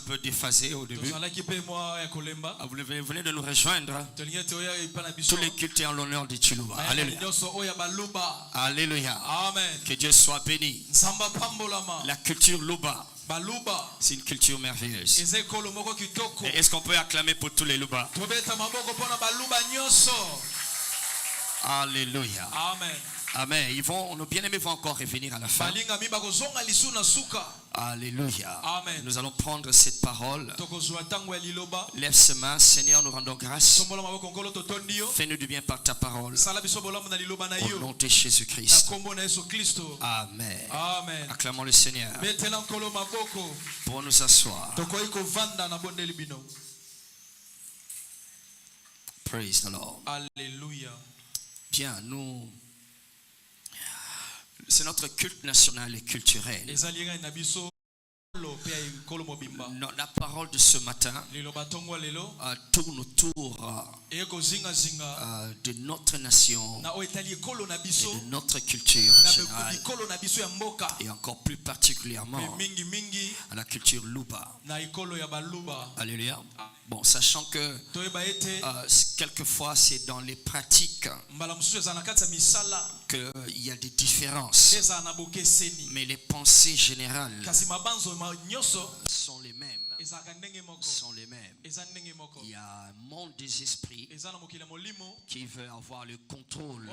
peu déphasé au début. Vous venez de nous rejoindre. Tous les cultes en l'honneur de Chiluba. Alléluia. Alléluia. Amen. Que Dieu soit béni. La culture Luba, c'est une culture merveilleuse. Et est-ce qu'on peut acclamer pour tous les Luba? Alléluia. Amen. Amen. Nos bien-aimés vont encore revenir à la fin. Alléluia. Amen. Nous allons prendre cette parole. Lève ses mains, Seigneur, nous rendons grâce. Fais-nous du bien par ta parole. Au nom de Jésus-Christ. Amen. Amen. Acclamons le Seigneur pour nous asseoir. Praise the Lord. Alléluia. Bien, c'est notre culte national et culturel. La parole de ce matin tourne autour de notre nation et de notre culture générale, et encore plus particulièrement à la culture Luba. Alléluia. Bon, sachant que quelquefois c'est dans les pratiques qu'il y a des différences, mais les pensées générales sont les mêmes. Il y a un monde des esprits qui veut avoir le contrôle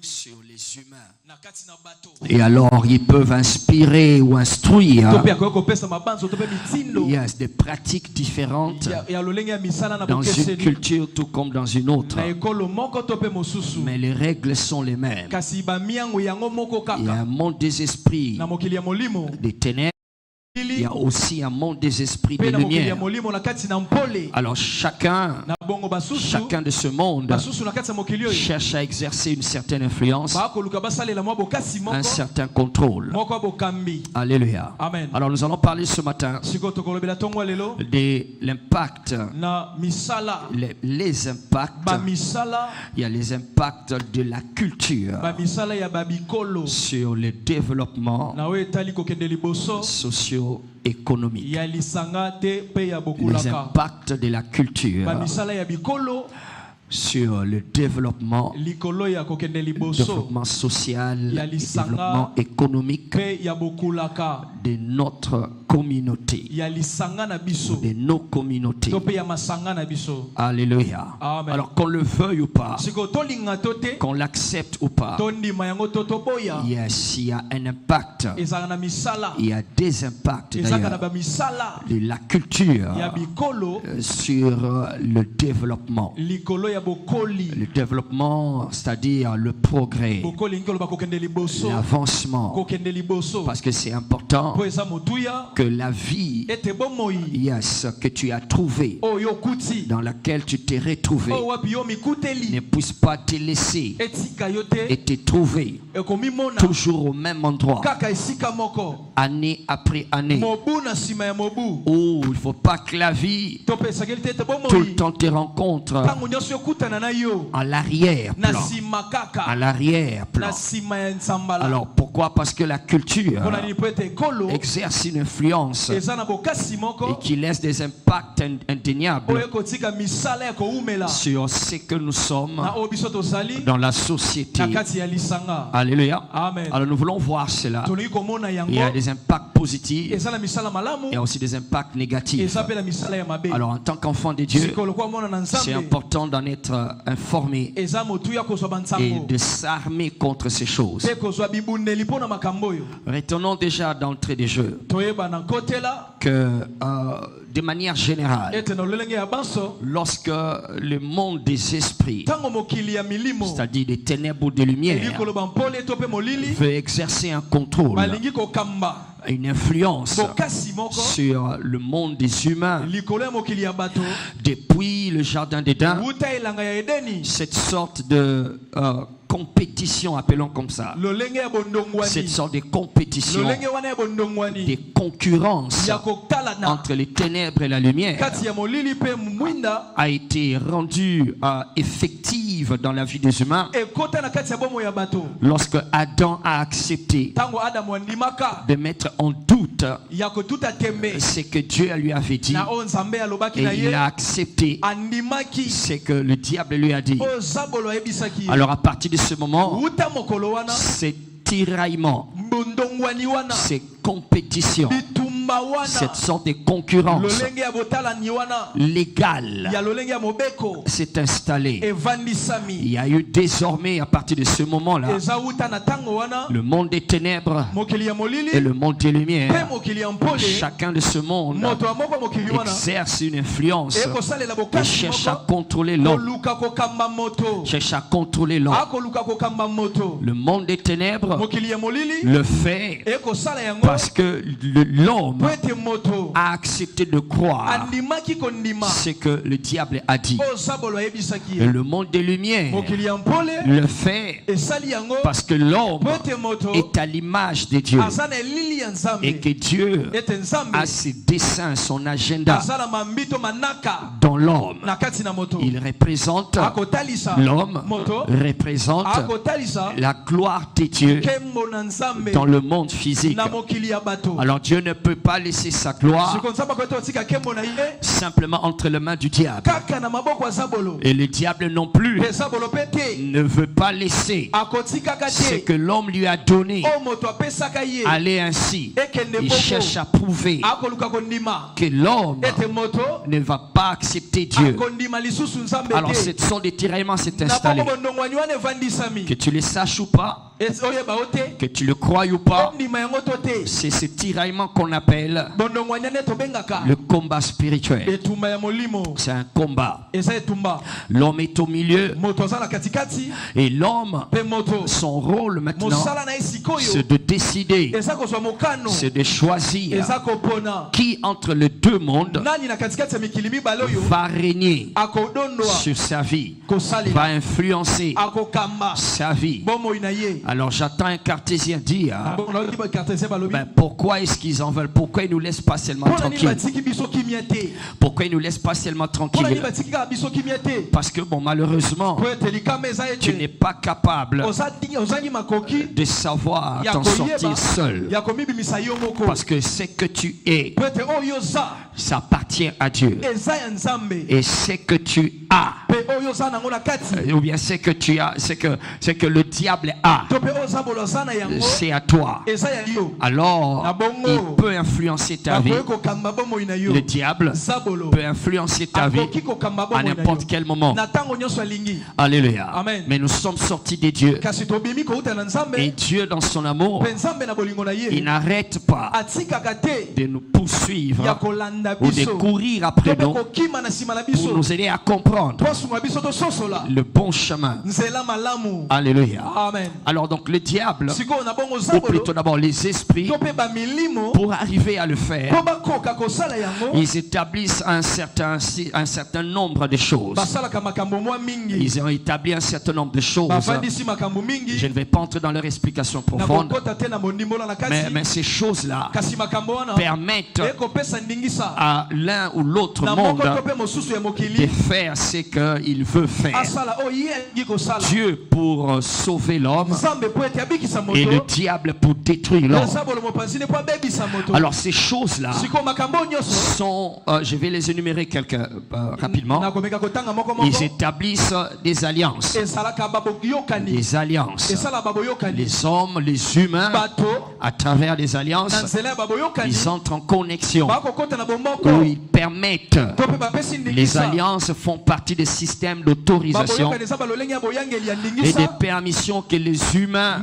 sur les humains. Et alors ils peuvent inspirer ou instruire. Il y a des pratiques différentes dans une culture tout comme dans une autre. Mais les règles sont les mêmes. Il y a un monde des esprits, des ténèbres. Il y a aussi un monde des esprits de lumière. Alors chacun de ce monde cherche à exercer une certaine influence, un certain contrôle. Alléluia. Amen. Alors nous allons parler ce matin de l'impact, les impacts. Il y a les impacts de la culture sur le développement socio-économique. Les impacts de la culture sur le développement social, le développement économique de notre communauté, de nos communautés. Alléluia. Amen. Alors qu'on le veuille ou pas, qu'on l'accepte ou pas, yes, il y a un impact. Il y a des impacts d'ailleurs de la culture sur le développement. Le développment, c'est-à-dire le progrès, l'avancement. Parce que c'est important que la vie, yes, que tu as trouvée, dans laquelle tu t'es retrouvé, ne puisse pas te laisser et te trouver toujours au même endroit, année après année. Oh, il ne faut pas que la vie tout le temps te rencontre à l'arrière-plan. À l'arrière-plan. Alors pourquoi? Parce que la culture exerce une influence et qui laisse des impacts indéniables sur ce que nous sommes dans la société. Alléluia. Amen. Alors nous voulons voir cela. Il y a des impacts positifs et aussi des impacts négatifs. Alors en tant qu'enfant de Dieu, c'est important d'en être informé et de s'armer contre ces choses. Retenons déjà d'entrée des jeux que de manière générale, lorsque le monde des esprits, c'est-à-dire des ténèbres ou des lumières, veut exercer un contrôle, une influence sur le monde des humains, depuis le jardin d'Éden, cette sorte de compétitions, appelons comme ça. Cette sorte de compétition, des concurrences entre les ténèbres et la lumière a été rendue effective dans la vie des humains lorsque Adam a accepté de mettre en doute ce que Dieu lui avait dit, et il a accepté ce que le diable lui a dit. Alors à partir de ce moment, ces tiraillements, ces compétitions, cette sorte de concurrence légale s'est installée. Il y a eu désormais, à partir de ce moment-là, le monde des ténèbres et le monde des lumières. Chacun de ce monde exerce une influence et cherche à contrôler l'homme. Cherche à contrôler l'homme. Le monde des ténèbres le fait parce que l'homme a accepté de croire ce que le diable a dit. Et le monde des lumières le fait parce que l'homme est à l'image de Dieu et que Dieu a ses desseins, son agenda dans l'homme. Il représente l'homme, représente la gloire de Dieu dans le monde physique. Alors Dieu ne peut pas laisser sa gloire simplement entre les mains du diable. Et le diable non plus ne veut pas laisser ce que l'homme lui a donné aller ainsi. Il cherche à prouver que l'homme ne va pas accepter Dieu. Alors cette sorte de tiraillement s'est installée. Que tu le saches ou pas, que tu le crois ou pas, c'est ce tiraillement qu'on appelle le combat spirituel. C'est un combat. L'homme est au milieu et l'homme, son rôle maintenant, c'est de décider, c'est de choisir qui entre les deux mondes va régner sur sa vie, va influencer sa vie. Alors j'attends un cartésien dire pourquoi est-ce qu'ils en veulent? Pourquoi ils nous laissent pas seulement tranquilles? Pourquoi ils nous laissent pas seulement tranquilles? Parce que bon, malheureusement, tu n'es pas capable de savoir t'en sortir seul. Parce que ce que tu es, ça appartient à Dieu. Et ce que tu as, ou bien ce que tu as, ce que le diable a, c'est à toi. Alors, il peut influencer ta vie. Le diable peut influencer ta vie à n'importe quel moment. Alléluia. Amen. Mais nous sommes sortis de Dieu. Et Dieu, dans son amour, il n'arrête pas de nous poursuivre ou de courir après nous pour nous aider à comprendre le bon chemin. Alléluia. Amen. Alors donc le diable, ou plutôt d'abord les esprits, pour arriver à le faire, ils établissent un certain nombre de choses. Ils ont établi un certain nombre de choses. Je ne vais pas entrer dans leur explication profonde, mais ces choses-là permettent à l'un ou l'autre monde de faire ce qu'il veut faire. Dieu pour sauver l'homme et le diable pour détruire l'homme. Alors ces choses-là sont, je vais les énumérer rapidement. Ils établissent des alliances. Des alliances. Les hommes, les humains, à travers les alliances, ils entrent en connexion où ils permettent. Les alliances font partie des systèmes d'autorisation et des permissions que les humains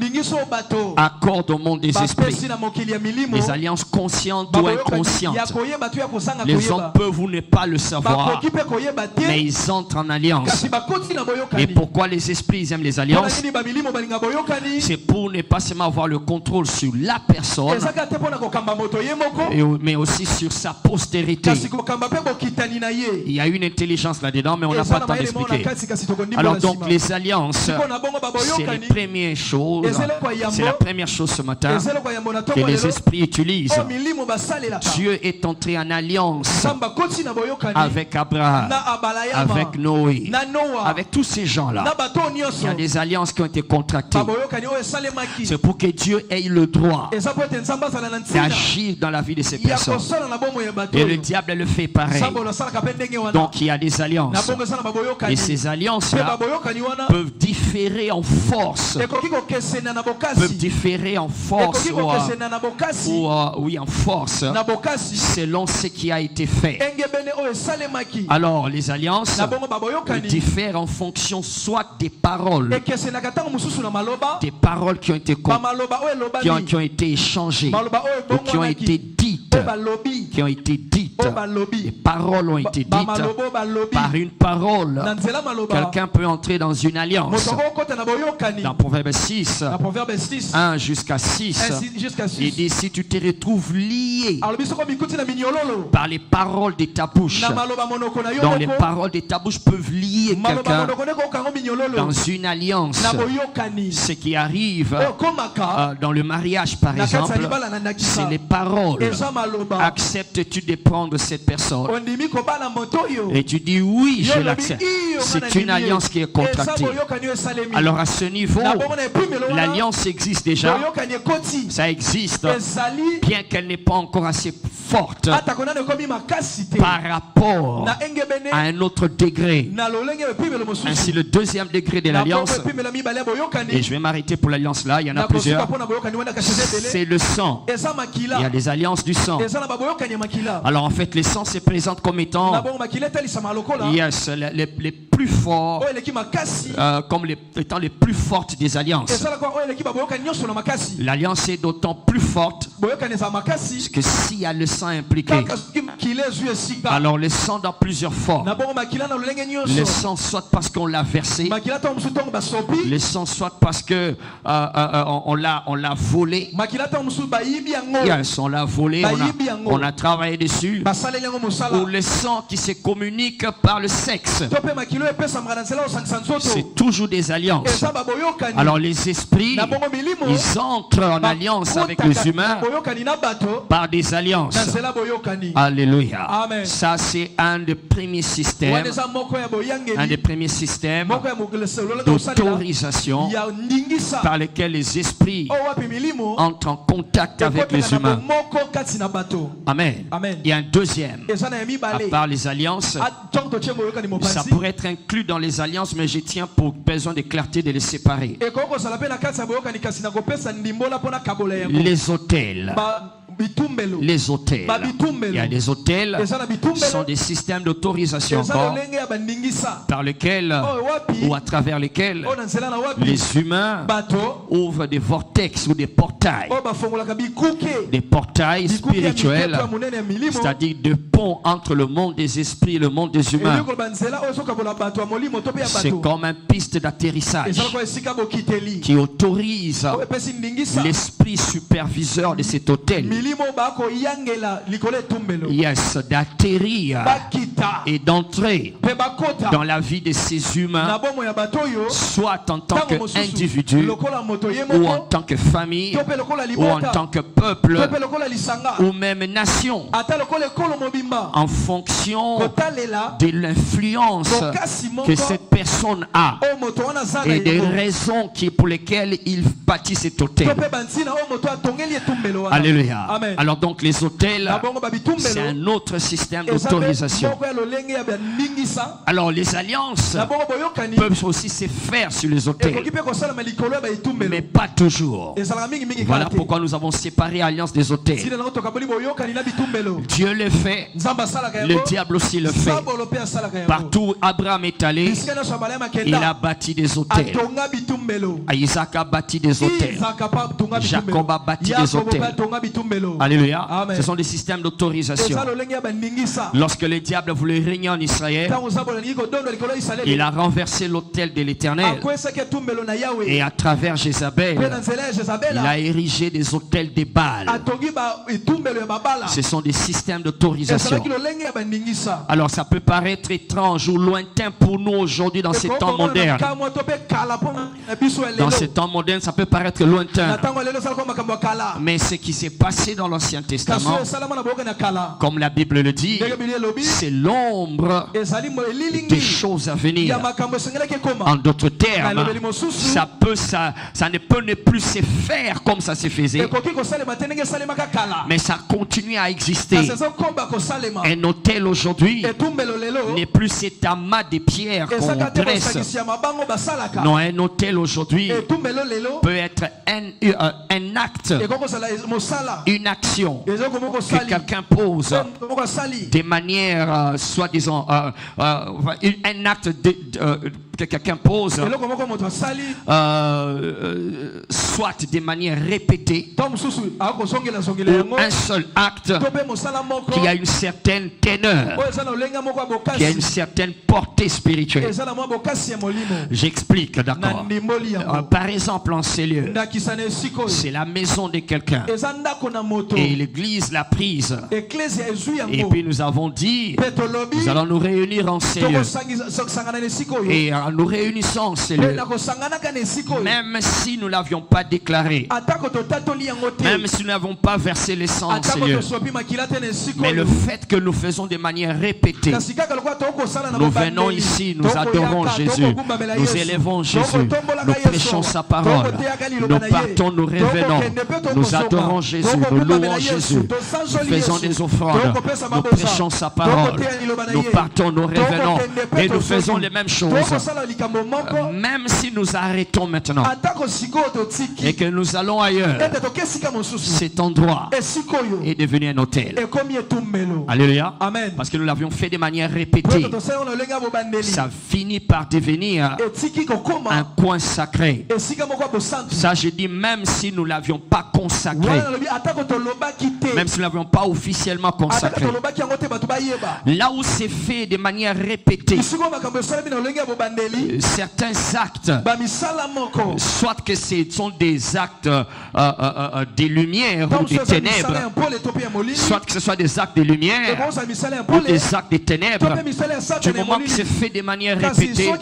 accordent au monde des esprits. Les alliances conscientes ou inconscientes. Les hommes peuvent ou ne pas le savoir, mais ils entrent en alliance. Et pourquoi les esprits aiment les alliances? C'est pour ne pas seulement avoir le contrôle sur la personne, mais aussi sur sa postérité. Il y a une intelligence là-dedans, mais on n'a pas le temps d'expliquer. Alors donc les alliances, c'est les premières choses, c'est la première chose ce matin que les esprits utilisent. Dieu est entré en alliance avec Abraham, avec Noé, avec tous ces gens-là. Il y a des alliances qui ont été contractées. C'est pour que Dieu ait le droit d'agir dans la vie de ces personnes. Et le diable le fait pareil. Donc il y a des alliances. Et ces alliances-là peuvent différer en force. Peuvent différer en force oui, en force selon ce qui a été fait. Alors les alliances diffèrent en fonction soit des paroles qui ont été qui ont été échangées ou qui ont été dites. Les paroles ont été dites par une parole. Quelqu'un peut entrer dans une alliance. Dans Proverbe 6, 1 jusqu'à 6, il dit si tu te retrouves lié par les paroles de ta bouche, donc les paroles de ta bouche peuvent lier quelqu'un dans une alliance. Ce qui arrive dans le mariage par exemple, c'est les paroles. Acceptes-tu de prendre cette personne? Et tu dis oui, je l'accepte. C'est une alliance qui est contractée. Alors à ce niveau, l'alliance existe déjà. Ça existe, bien qu'elle n'est pas encore assez forte par rapport à un autre degré. Ainsi le deuxième degré de l'alliance, et je vais m'arrêter pour l'alliance là, il y en a plusieurs, c'est le sang. Il y a des alliances du sang. Alors en fait, les sangs se présentent comme étant les plus forts, comme étant les plus fortes des alliances. L'alliance est d'autant plus forte que s'il y a le sang impliqué, alors le sang dans plusieurs formes. Le sang soit parce qu'on l'a versé, le sang soit parce que on l'a volé. Yes, on l'a volé, on a travaillé dessus. Ou le sang qui se communique par le sexe. C'est toujours des alliances. Alors les esprits, ils entrent en alliance avec les humains par des alliances. Alléluia. Ça c'est un des premiers systèmes. Un des premiers systèmes d'autorisation par lesquels les esprits entrent en contact avec les humains. Amen. Il y a un deuxième. À part les alliances, ça pourrait être inclus dans les alliances, mais je tiens pour besoin de clarté de les séparer. Les autels. Les autels. Il y a des autels qui sont des systèmes d'autorisation encore par lesquels ou à travers lesquels les humains ouvrent des vortex ou des portails spirituels, c'est-à-dire des ponts entre le monde des esprits et le monde des humains. C'est comme une piste d'atterrissage qui autorise l'esprit superviseur de cet hôtel, yes, d'atterrir et d'entrer dans la vie de ces humains, soit en tant qu'individu ou en tant que famille ou en tant que peuple ou même nation, en fonction de l'influence que cette personne a et des raisons pour lesquelles il bâtit cet hôtel. Alléluia. Alors donc les hôtels, c'est un autre système d'autorisation. Alors les alliances peuvent aussi se faire sur les hôtels, mais pas toujours. Voilà pourquoi nous avons séparé alliance des hôtels. Dieu le fait, le diable aussi le fait. Partout où Abraham est allé, il a bâti des hôtels. Isaac a bâti des hôtels. Jacob a bâti des hôtels. Alléluia. Ce sont des systèmes d'autorisation. Lorsque le diable voulait régner en Israël, il a renversé l'autel de l'Éternel. Et à travers Jézabel, il a érigé des autels de Baal. Ce sont des systèmes d'autorisation. transformation. Alors ça peut paraître étrange ou lointain pour nous aujourd'hui dans ces temps modernes. Dans ces temps modernes, ça peut paraître lointain. Mais ce qui s'est passé dans l'Ancien Testament, comme la Bible le dit, c'est l'ombre des choses à venir. En d'autres termes, ça ne peut ne plus se faire comme ça se faisait. Mais ça continue à exister. Un autel aujourd'hui n'est plus cet amas de pierres qu'on dresse. Non, un autel aujourd'hui peut être un acte, une action que quelqu'un pose de manière, soi-disant, un acte que quelqu'un pose, soit de manière répétée, ou un seul acte qui a une certaine teneur, qui a une certaine portée spirituelle. J'explique, d'accord. Par exemple, en ces lieux, c'est la maison de quelqu'un et l'église l'a prise. Et puis nous avons dit, nous allons nous réunir en ces lieux. Et en nous réunissant en ces lieux, même si nous ne l'avions pas déclaré, même si nous n'avons pas versé le sang en ces lieux, mais le fait que nous faisons de manière répétée, nous venons ici, nous adorons Jésus, nous élevons Jésus, nous prêchons sa parole, nous partons, nous revenons, nous adorons Jésus, nous louons Jésus, nous faisons des offrandes, nous prêchons sa parole, nous partons, nous revenons et nous faisons les mêmes choses. Même si nous arrêtons maintenant et que nous allons ailleurs, cet endroit est devenu un hôtel. Alléluia. Parce que nous l'avions fait de manière répétée. Ça finit par devenir un coin sacré. Ça, je dis, même si nous ne l'avions pas consacré, même si nous ne l'avions pas officiellement consacré, là où c'est fait de manière répétée, certains actes, soit que ce sont des actes des lumières ou des ténèbres, soit que ce soit des actes de lumière ou des actes des ténèbres, du moment que c'est fait de manière répétée,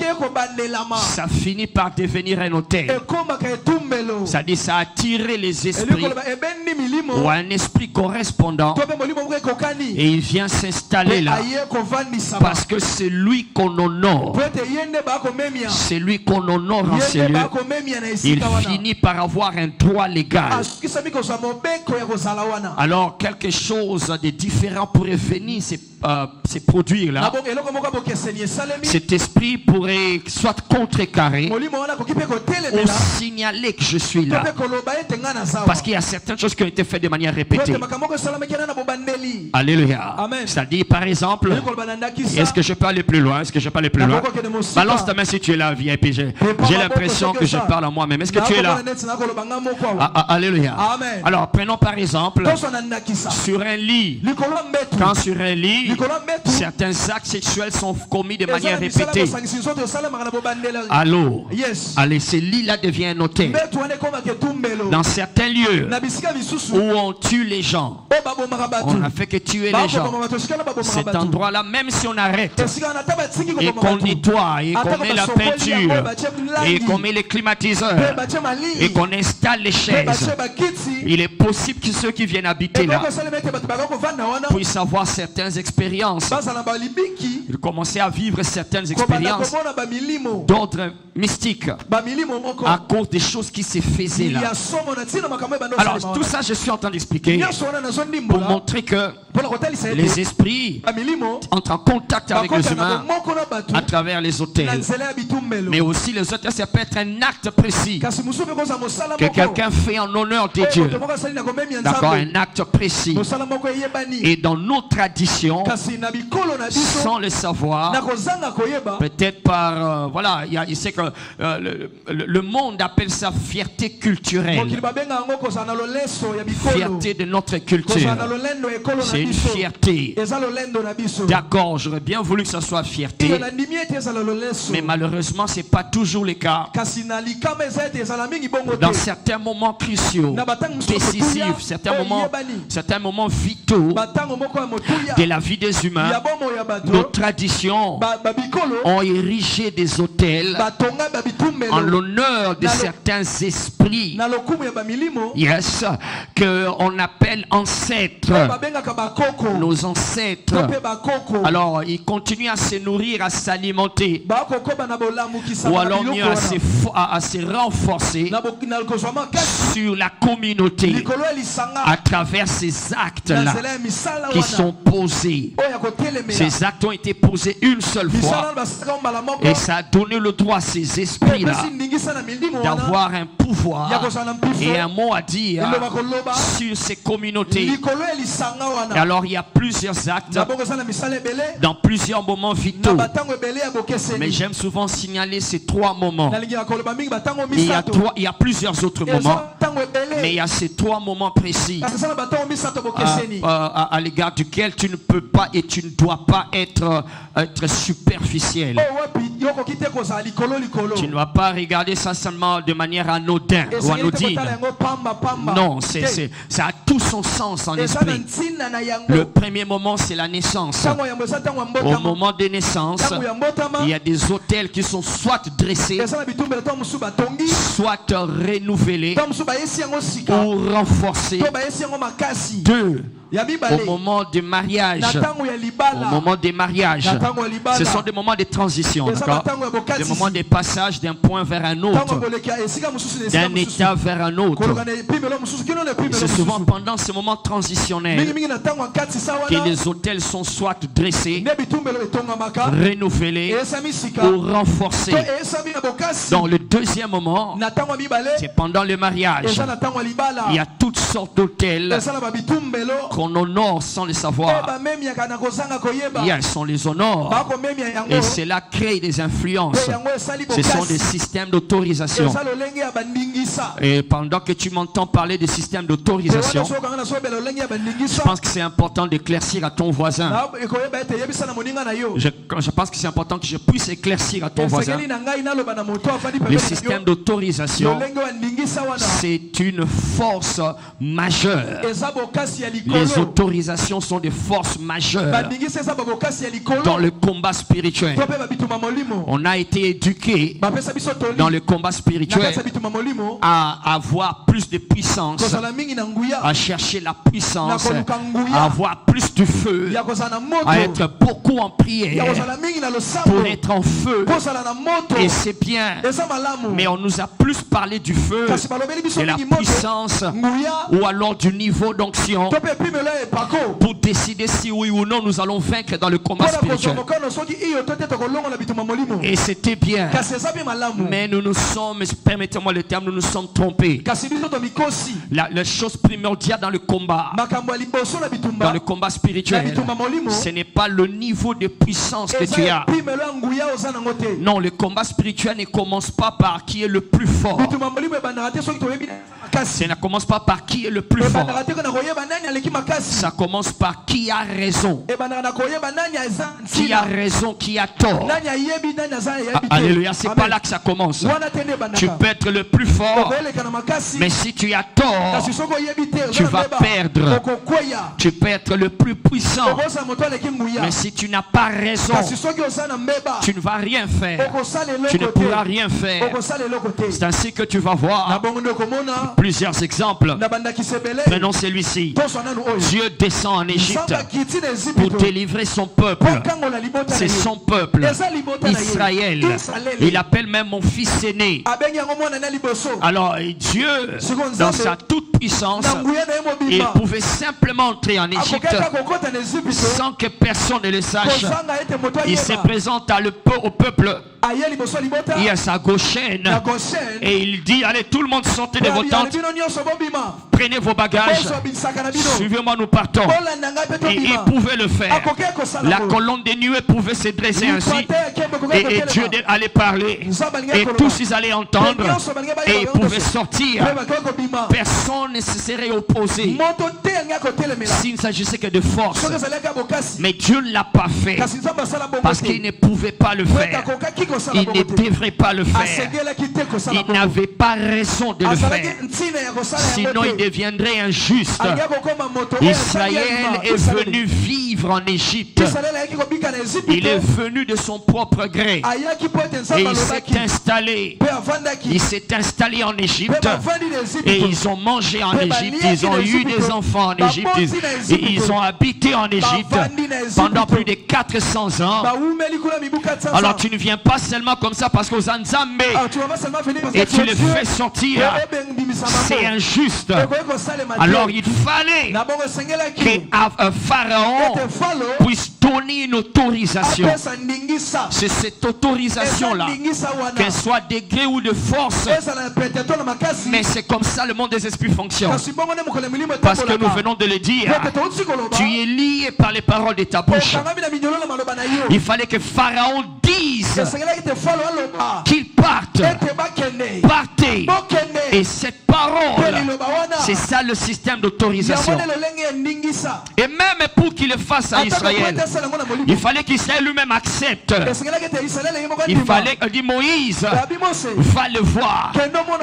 ça finit par devenir un autel. Ça dit, ça a attiré les esprits ou un esprit correspondant et il vient s'installer là parce que c'est lui qu'on honore. C'est lui qu'on honore en ces lieux. Il finit par avoir un droit légal. Alors quelque chose de différent pourrait venir se produire là. Cet esprit pourrait soit contrecarrer ou signaler que je suis là. Parce qu'il y a certaines choses qui ont été faites de manière répétée. Alléluia. C'est-à-dire, par exemple, est-ce que je peux aller plus loin? Est-ce que je peux aller plus loin? Balance ta main si tu es là, VIP. J'ai l'impression que je parle à moi-même. Est-ce que tu es là? Alléluia. Alors, prenons par exemple, sur un lit. Quand sur un lit, certains actes sexuels sont commis de manière répétée. Alors, allez, ce lit-là devient un hôtel. Dans certains lieux où on tue les gens, on a fait que tuer les gens. Cet endroit-là, même si on arrête et qu'on nettoie et qu'on met la peinture et qu'on met les climatiseurs et qu'on installe les chaises, il est possible que ceux qui viennent habiter là puissent avoir certaines expériences. Ils commençaient à vivre certaines expériences d'ordre mystique à cause des choses qui se faisaient là. Alors tout ça je suis en train d'expliquer pour montrer que les esprits entrent en contact avec les humains à travers les hôtels. Mais aussi les hôtels, ça peut être un acte précis que quelqu'un fait en honneur de Dieu. D'accord, un acte précis. Et dans nos traditions, sans le savoir, peut-être par voilà, il sait que le monde appelle ça fierté culturelle. Fierté de notre culture. C'est une fierté. D'accord, j'aurais bien voulu que ça soit fierté. Mais malheureusement, ce n'est pas toujours le cas. Dans certains moments cruciaux, décisifs, certains moments vitaux de la vie des humains, nos traditions ont érigé des autels en l'honneur de certains esprits, yes, qu'on appelle ancêtres, nos ancêtres. Alors ils continuent à se nourrir, à s'alimenter, ou alors mieux à se renforcer sur la communauté à travers ces actes-là qui sont posés. Ces actes ont été posés une seule fois et ça a donné le droit à ces esprits-là d'avoir un pouvoir et un mot à dire sur ces communautés. Et alors il y a plusieurs actes dans plusieurs moments vitaux, mais j'aime souvent signaler ces trois moments. Il y a plusieurs autres moments, mais il y a ces trois moments précis à l'égard duquel tu ne peux pas et tu ne dois pas être superficiel. Tu ne vas pas regarder ça seulement de manière anodine ou anodine. Non, ça a tout son sens en esprit. Le premier moment, c'est la naissance. Au moment de naissance, il y a des autels qui sont soit dressés, soit renouvelés ou renforcés. Deux, au moment du mariage, ce sont des moments de transition, des moments de passage d'un point vers un autre, d'un état vers un autre. C'est souvent pendant ce moment transitionnel que les autels sont soit dressés, renouvelés ou renforcés. Dans le deuxième moment, c'est pendant le mariage. Il y a toutes sortes d'autels qu'on honore sans le savoir. Yes, on les honore. Et cela crée des influences. Ce sont des systèmes d'autorisation. Et pendant que tu m'entends parler des systèmes d'autorisation, je pense que c'est important d'éclaircir à ton voisin. Je pense que c'est important que je puisse éclaircir à ton voisin. Les systèmes d'autorisation, c'est une force majeure. Les autorisations sont des forces majeures dans le combat spirituel. On a été éduqué dans le combat spirituel à avoir plus de puissance, à chercher la puissance, à avoir plus de feu, à être beaucoup en prière pour être en feu. Et c'est bien, mais on nous a plus parlé du feu, de la puissance ou alors du niveau d'onction pour décider si oui ou non nous allons vaincre dans le combat spirituel. Et c'était bien, mais nous nous sommes, permettez-moi le terme, nous nous sommes trompés. La chose primordiale dans le combat spirituel, ce n'est pas le niveau de puissance que tu as. Non, le combat spirituel ne commence pas par qui est le plus fort. Ça ne commence pas par qui est le plus fort. Ça commence par qui a raison. Qui a raison, qui a tort. Alléluia, c'est pas là que ça commence. Tu peux être le plus fort, mais si tu as tort, tu vas perdre. Tu peux être le plus puissant, mais si tu n'as pas raison, tu ne vas rien faire. Tu ne pourras rien faire. C'est ainsi que tu vas voir plusieurs exemples. Prenons celui-ci. Dieu descend en Égypte pour délivrer son peuple. C'est son peuple, Israël. Il appelle même mon fils aîné. Alors Dieu, dans sa toute puissance, il pouvait simplement entrer en Égypte sans que personne ne le sache. Il se présente au peuple. Il a sa Goshen et il dit: allez, tout le monde sortez de vos tentes prenez vos bagages. Suivez-moi, nous partons. Et ils pouvaient le faire. La colonne des nuées pouvait se dresser ainsi. Et Dieu allait parler. Et tous ils allaient entendre. Et ils pouvaient sortir. Personne ne se serait opposé s'il ne s'agissait que de force. Mais Dieu ne l'a pas fait. Parce qu'il ne pouvait pas le faire. Il ne devrait pas le faire. Il n'avait pas raison de le faire. Sinon il deviendrait injuste. Israël est venu vivre en Égypte. Il est venu de son propre gré. Et il s'est installé. Il s'est installé en Égypte. Et ils ont mangé en Égypte. Ils ont eu des enfants en Égypte. Et ils ont habité en Égypte pendant plus de 400 ans. Alors tu ne viens pas seulement comme ça parce qu'aux Anzambe et tu les fais sortir. C'est injuste. Alors il fallait que Pharaon puisse donner une autorisation. C'est cette autorisation-là, qu'elle soit de gré ou de force. Mais c'est comme ça le monde des esprits fonctionne. Parce que nous venons de le dire, tu es lié par les paroles de ta bouche. Il fallait que Pharaon dise qu'il parte. Partez. Et cette parole, c'est ça le système d'autorisation. Et même pour qu'il le fasse à Israël, il fallait qu'Israël lui-même accepte. Il fallait que dit Moïse, va le voir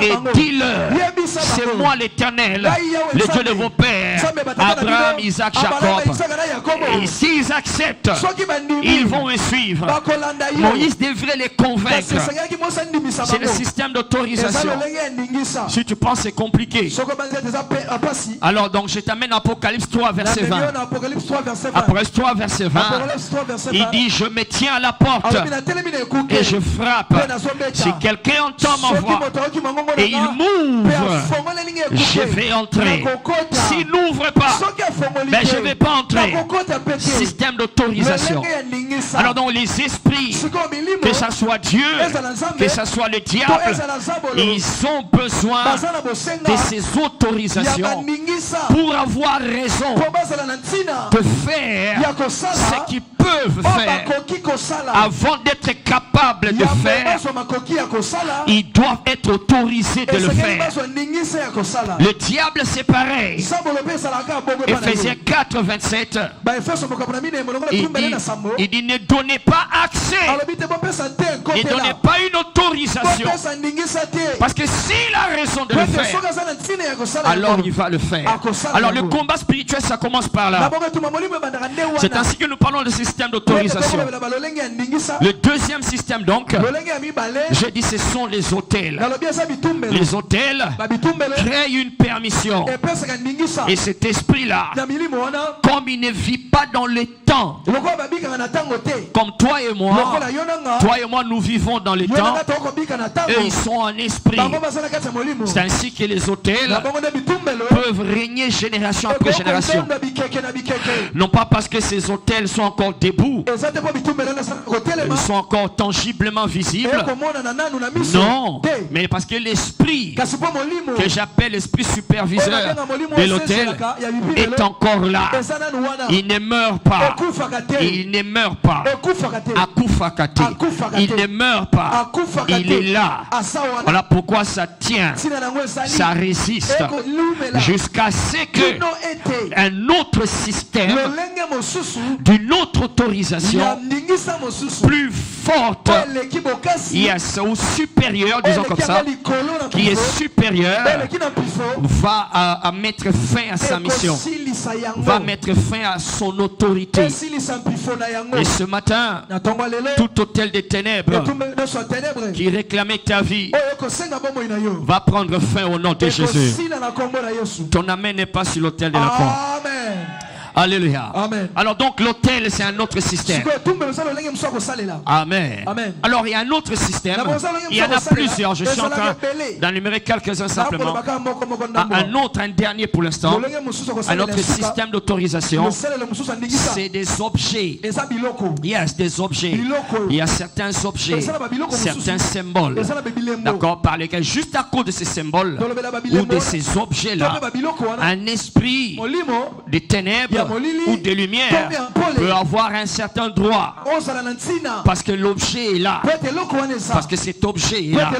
et dis-leur, c'est moi l'Éternel, le Dieu de vos pères, Abraham, Isaac, Jacob. Et s'ils acceptent, ils vont me suivre. Moïse devrait les convaincre. C'est le système d'autorisation. Si tu penses c'est compliqué, alors donc je t'amène à Apocalypse 3 verset 20. Apocalypse 3 verset 20, il dit je me tiens à la porte et je frappe. Si quelqu'un entend ma voix et il m'ouvre, je vais entrer. S'il n'ouvre pas, ben je ne vais pas entrer. Système d'autorisation. Alors donc les esprits, que ce soit Dieu, que ce soit le diable, ils ont besoin de ces autorisations pour avoir raison de faire ce qu'ils peuvent faire. Avant d'être capables de faire, ils doivent être autorisés de le faire. Le diable c'est pareil. Ephésiens 4 27, il dit ne donnez pas accès, ne donnez pas une autorisation, parce que s'il a raison de le faire, alors il va le faire. Alors le combat spirituel ça commence par là. C'est ainsi que nous parlons de système d'autorisation. Le deuxième système donc, je dis ce sont les autels. Les autels créent une permission. Et cet esprit-là, comme il ne vit pas dans le temps, comme toi et moi nous vivons dans le temps, eux ils sont en esprit. C'est ainsi que les autels peuvent régner génération après génération. Non pas parce que ces autels sont encore debout, ils sont encore tangiblement visibles. Non, mais parce que l'esprit que j'appelle l'esprit superviseur de l'autel est encore là. Il ne meurt pas. Il ne meurt pas. Akufakate. Il ne meurt pas. Il est là. Voilà pourquoi ça tient. Ça résiste jusqu'à ce que un autre système d'une autre autorisation plus forte, yes, ou supérieure, disons comme ça, qui est supérieure, va à mettre fin à sa mission, va mettre fin à son autorité. Et ce matin, tout hôtel des ténèbres qui réclamait ta vie va prendre fin au nom de Jésus. Ton amen n'est pas sur l'autel de la croix. Alléluia. Amen. Alors donc l'autel c'est un autre système. Amen. Amen. Alors il y a un autre système. Il y en a plusieurs. Je suis en train d'énumérer quelques-uns simplement. Un dernier pour l'instant. Un autre système d'autorisation. C'est des objets. Yes, des objets. Il y a certains objets, certains symboles. D'accord, par lesquels juste à cause de ces symboles ou de ces objets-là, un esprit des ténèbres ou de lumière peut avoir un certain droit parce que l'objet est là, parce que cet objet est là.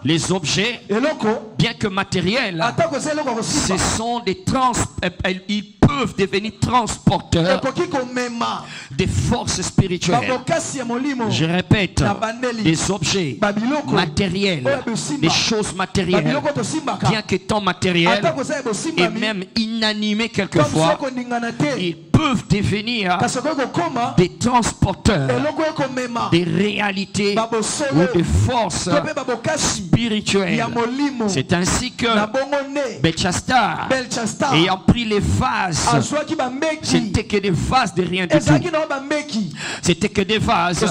Les objets, bien que matériels, ce sont des ils peuvent devenir transporteurs des forces spirituelles. Je répète, des objets matériels, des choses matérielles, bien qu'étant matériels et même inanimés quelquefois, ils peuvent devenir des transporteurs des réalités ou des forces spirituelles. C'est ainsi que Belchastar, ayant pris les vases, c'était que des vases de rien du tout. C'était que des vases,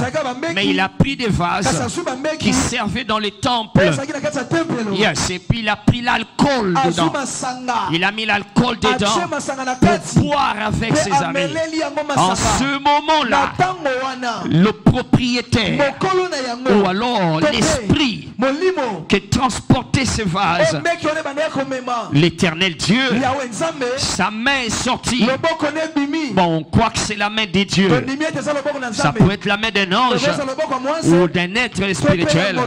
mais il a pris des vases qui servaient dans les temples. Yes, et puis il a pris l'alcool dedans. Il a mis l'alcool dedans pour boire avec ses amis. En ce moment-là, le propriétaire ou alors l'esprit qui transportait ces vases, l'éternel Dieu, sa main est sortie. Bon, on croit que c'est la main des dieux. Ça peut être la main d'un ange ou d'un être spirituel,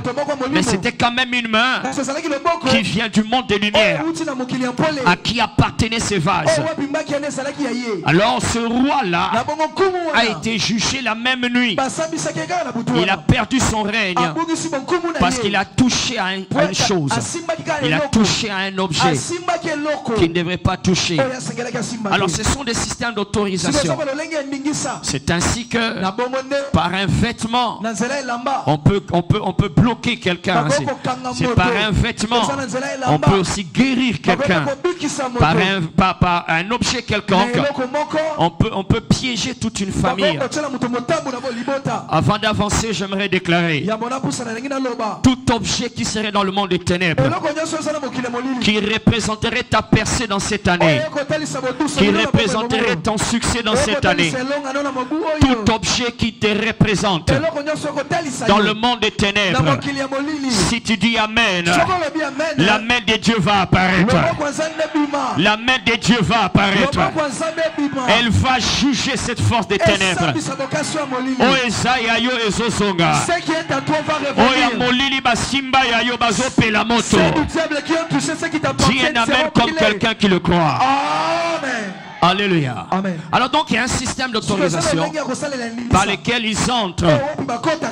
mais c'était quand même une main qui vient du monde des lumières, à qui appartenaient ces vases. Alors ce roi-là a été jugé la même nuit. Il a perdu son règne parce qu'il a touché à une chose. Il a touché à un objet qu'il ne devrait pas toucher. Alors ce sont des systèmes d'autorisation. C'est ainsi que par un vêtement on peut bloquer quelqu'un. C'est par un vêtement on peut aussi guérir quelqu'un. Par un objet quelconque on peut piéger toute une famille. Avant d'avancer, j'aimerais déclarer tout objet qui serait dans le monde des ténèbres, qui représenterait ta percée dans cette année, qui représenterait ton succès dans cette année, tout objet qui te représente dans le monde des ténèbres, si tu dis Amen, la main de Dieu va apparaître. La main de Dieu va apparaître. Elle va juger cette force des ténèbres. Oh Esaïa yo ezosonga. Oh ya molili basimba ya yo bazope la moto. Dis un amen comme quelqu'un qui le croit. Amen. Alléluia. Amen. Alors donc il y a un système d'autorisation par lequel ils entrent.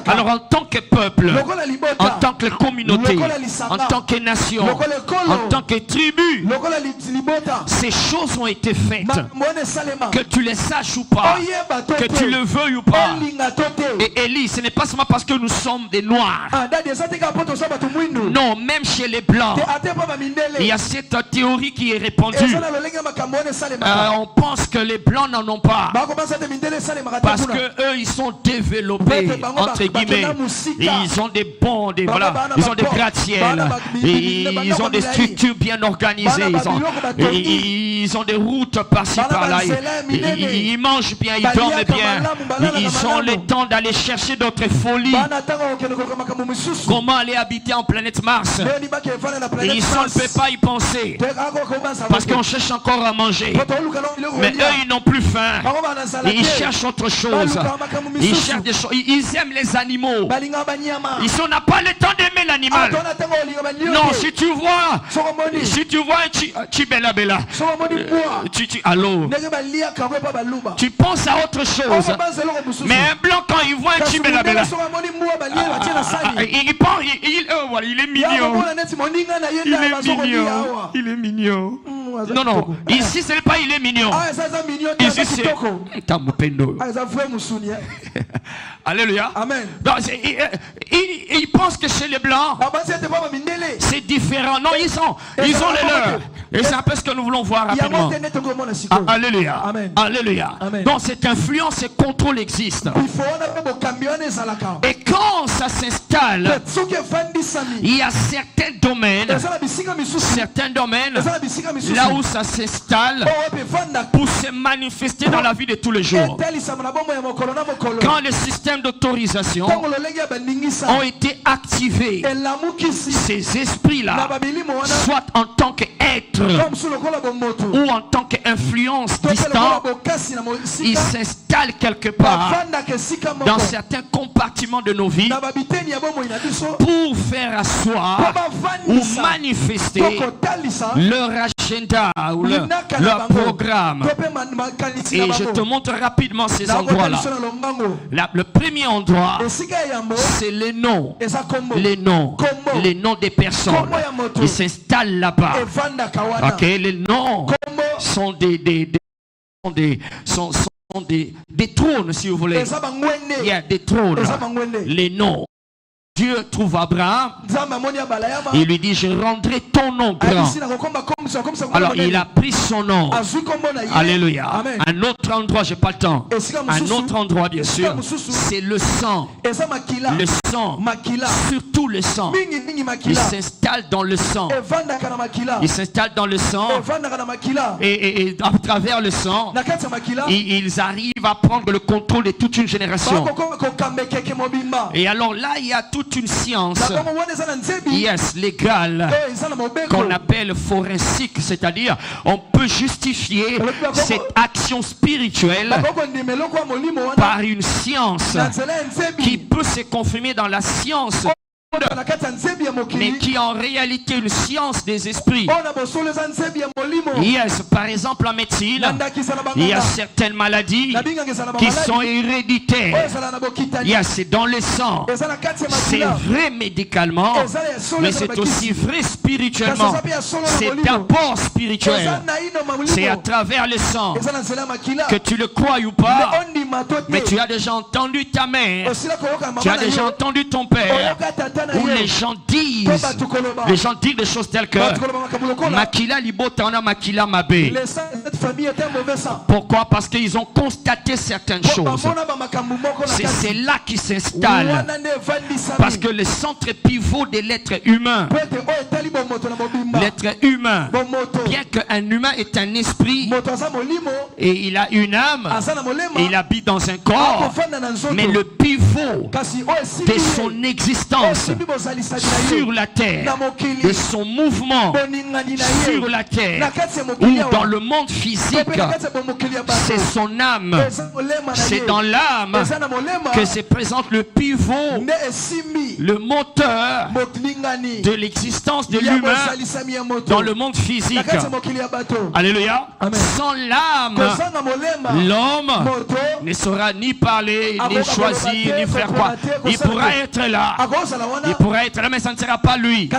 Alors en tant que peuple, en tant que communauté, en tant que nation, en tant que tribu, ces choses ont été faites. Que tu les saches ou pas, que tu le veuilles ou pas. Et Élie, ce n'est pas seulement parce que nous sommes des noirs. Non, même chez les blancs, il y a cette théorie qui est répandue. On pense que les blancs n'en ont pas parce que eux ils sont développés entre guillemets et ils ont des bons, ils ont des gratte-ciels, ils ont des structures bien organisées, ils ont des routes par-ci par-là, ils mangent bien, ils dorment bien, ils ont le temps d'aller chercher d'autres folies. Comment aller habiter en planète Mars? Et ils ne peuvent pas y penser parce qu'on cherche encore à manger. Mais eux ils n'ont plus faim. Et ils cherchent autre chose. Ils cherchent des choses. Ils aiment les animaux. On n'a pas le temps d'aimer l'animal. Non, si tu vois un chibela, allô, tu penses à autre chose. Mais un blanc quand il voit un chibela, il est mignon. Il est mignon. Non, ici ce n'est pas il est mignon. Ici c'est Alléluia. Amen. Donc, ils pensent que chez les Blancs, c'est différent. Non, ils ont les leurs. Et c'est un peu ce que nous voulons voir rapidement. Alléluia. Amen. Alléluia. Amen. Donc cette influence et contrôle existe. Et quand ça s'installe, il y a certains domaines là où ça s'installe pour se manifester dans la vie de tous les jours. Quand les systèmes d'autorisation ont été activés, ces esprits-là, soit en tant qu'être ou en tant qu'influence distante, ils s'installent quelque part dans certains compartiments de nos vies pour faire asseoir ou manifester leur agenda ou leur programme. Et je te montre rapidement ces endroits-là. Le premier endroit, c'est les noms. Les noms des personnes. Ils s'installent là-bas. Ok, les noms sont des trônes, si vous voulez. Il y a des trônes. Les noms. Dieu trouve Abraham, il lui dit: je rendrai ton nom grand. Alors il a pris son nom. Alléluia. Un autre endroit, j'ai pas le temps. Un autre endroit, bien sûr, c'est le sang. Le sang, surtout le sang. Il s'installe dans le sang. Il s'installe dans le sang. Et à travers le sang, ils arrivent à prendre le contrôle de toute une génération. Et alors là, il y a toute une science, légale, qu'on appelle forensique, c'est-à-dire on peut justifier cette action spirituelle par une science qui peut se confirmer dans la science, mais qui est en réalité une science des esprits. Par exemple en médecine, il y a certaines maladies qui sont héréditaires. C'est dans le sang. C'est vrai médicalement, mais c'est aussi vrai spirituellement. C'est d'abord spirituel. C'est à travers le sang, que tu le crois ou pas, mais tu as déjà entendu ta mère, tu as déjà entendu ton père, où les gens disent des choses telles que Makila Libotana Makila Mabe. Pourquoi? Parce qu'ils ont constaté certaines choses. C'est là qu'ils s'installent. Parce que le centre pivot de l'être humain, bien qu'un humain est un esprit et il a une âme et il habite dans un corps, mais le pivot de son existence sur la terre, de son mouvement sur la terre ou dans le monde physique, c'est son âme. C'est dans l'âme que se présente le pivot, le moteur de l'existence de l'humain dans le monde physique. Alléluia. Sans l'âme, l'homme ne saura ni parler, ni choisir, ni faire quoi. Il pourra être là. Il pourra être là, mais ça ne sera pas lui.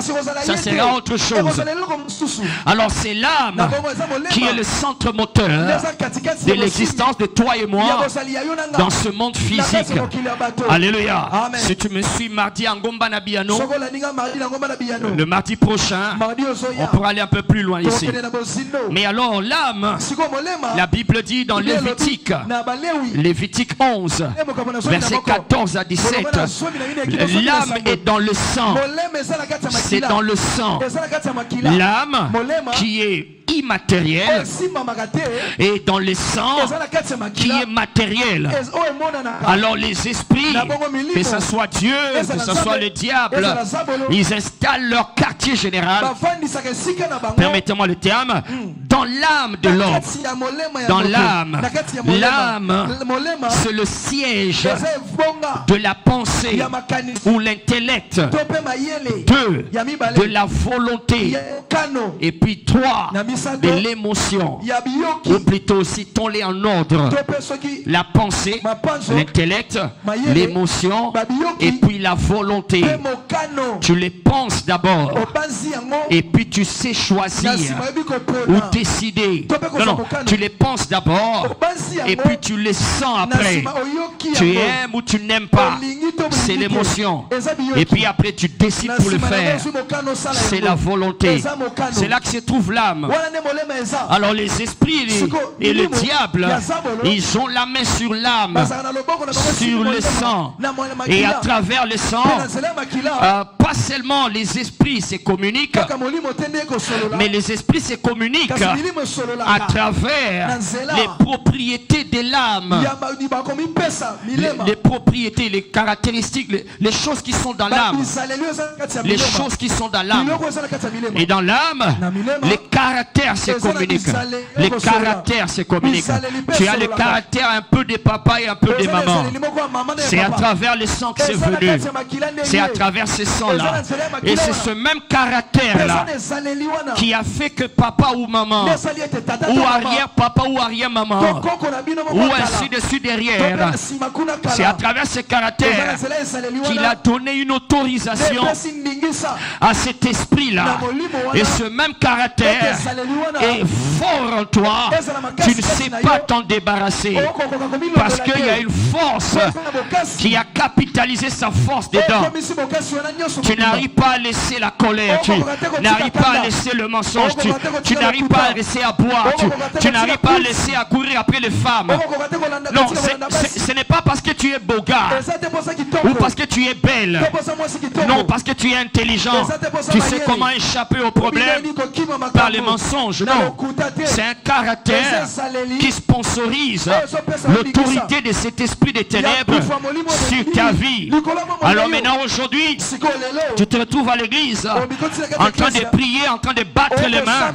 Ça sera autre chose. Alors c'est l'âme qui est le centre moteur de l'existence de toi et moi dans ce monde physique. Alléluia. Si tu me suis mardi à Ngomba Nabiano, le mardi prochain, on pourra aller un peu plus loin ici. Mais alors l'âme, la Bible dit dans Lévitique 11, versets 14 à 17, l'âme est dans le sang. C'est dans le sang. L'âme qui est immatériel et dans le sang qui est matériel. Alors les esprits, que ce soit Dieu, que ce soit le diable, ils installent leur quartier général, permettez-moi le terme, dans l'âme de l'homme. Dans l'âme. L'âme, c'est le siège de la pensée ou l'intellect. 2, de la volonté. Et puis 3, de l'émotion. Ou plutôt, citons-les en ordre: la pensée, l'intellect, l'émotion et puis la volonté. Tu les penses d'abord et puis tu sais choisir ou décider décider. Non, tu les penses d'abord et puis tu les sens après. Tu aimes ou tu n'aimes pas. C'est l'émotion. Et puis après tu décides pour le faire. C'est la volonté. C'est là que se trouve l'âme. Alors les esprits et le diable, ils ont la main sur l'âme, sur le sang. Et à travers le sang, pas seulement les esprits se communiquent, mais les esprits se communiquent à travers les propriétés de l'âme, les propriétés, les caractéristiques, les choses qui sont dans l'âme, les choses qui sont dans l'âme. Et dans l'âme, les caractères se communiquent. Les caractères se communiquent. Tu as le caractère un peu de papa et un peu de maman. C'est à travers le sang que c'est venu. C'est à travers ce sang-là. Et c'est ce même caractère-là qui a fait que papa ou maman, ou arrière-papa ou arrière-maman, ou ainsi de suite derrière, c'est à travers ce caractère qu'il a donné une autorisation à cet esprit-là. Et ce même caractère est fort en toi. Tu ne sais pas t'en débarrasser parce qu'il y a une force qui a capitalisé sa force dedans. Tu n'arrives pas à laisser la colère, tu n'arrives pas à laisser le mensonge, tu n'arrives pas à laisser à boire, tu n'arrives pas à laisser à courir après les femmes. Non, ce n'est pas parce que tu es beau gars ou parce que tu es belle. Non, parce que tu es intelligent. Tu sais comment échapper aux problèmes par les mensonges. Non, c'est un caractère qui sponsorise l'autorité de cet esprit des ténèbres sur ta vie. Alors maintenant, aujourd'hui, tu te retrouves à l'église en train de prier, en train de battre les mains.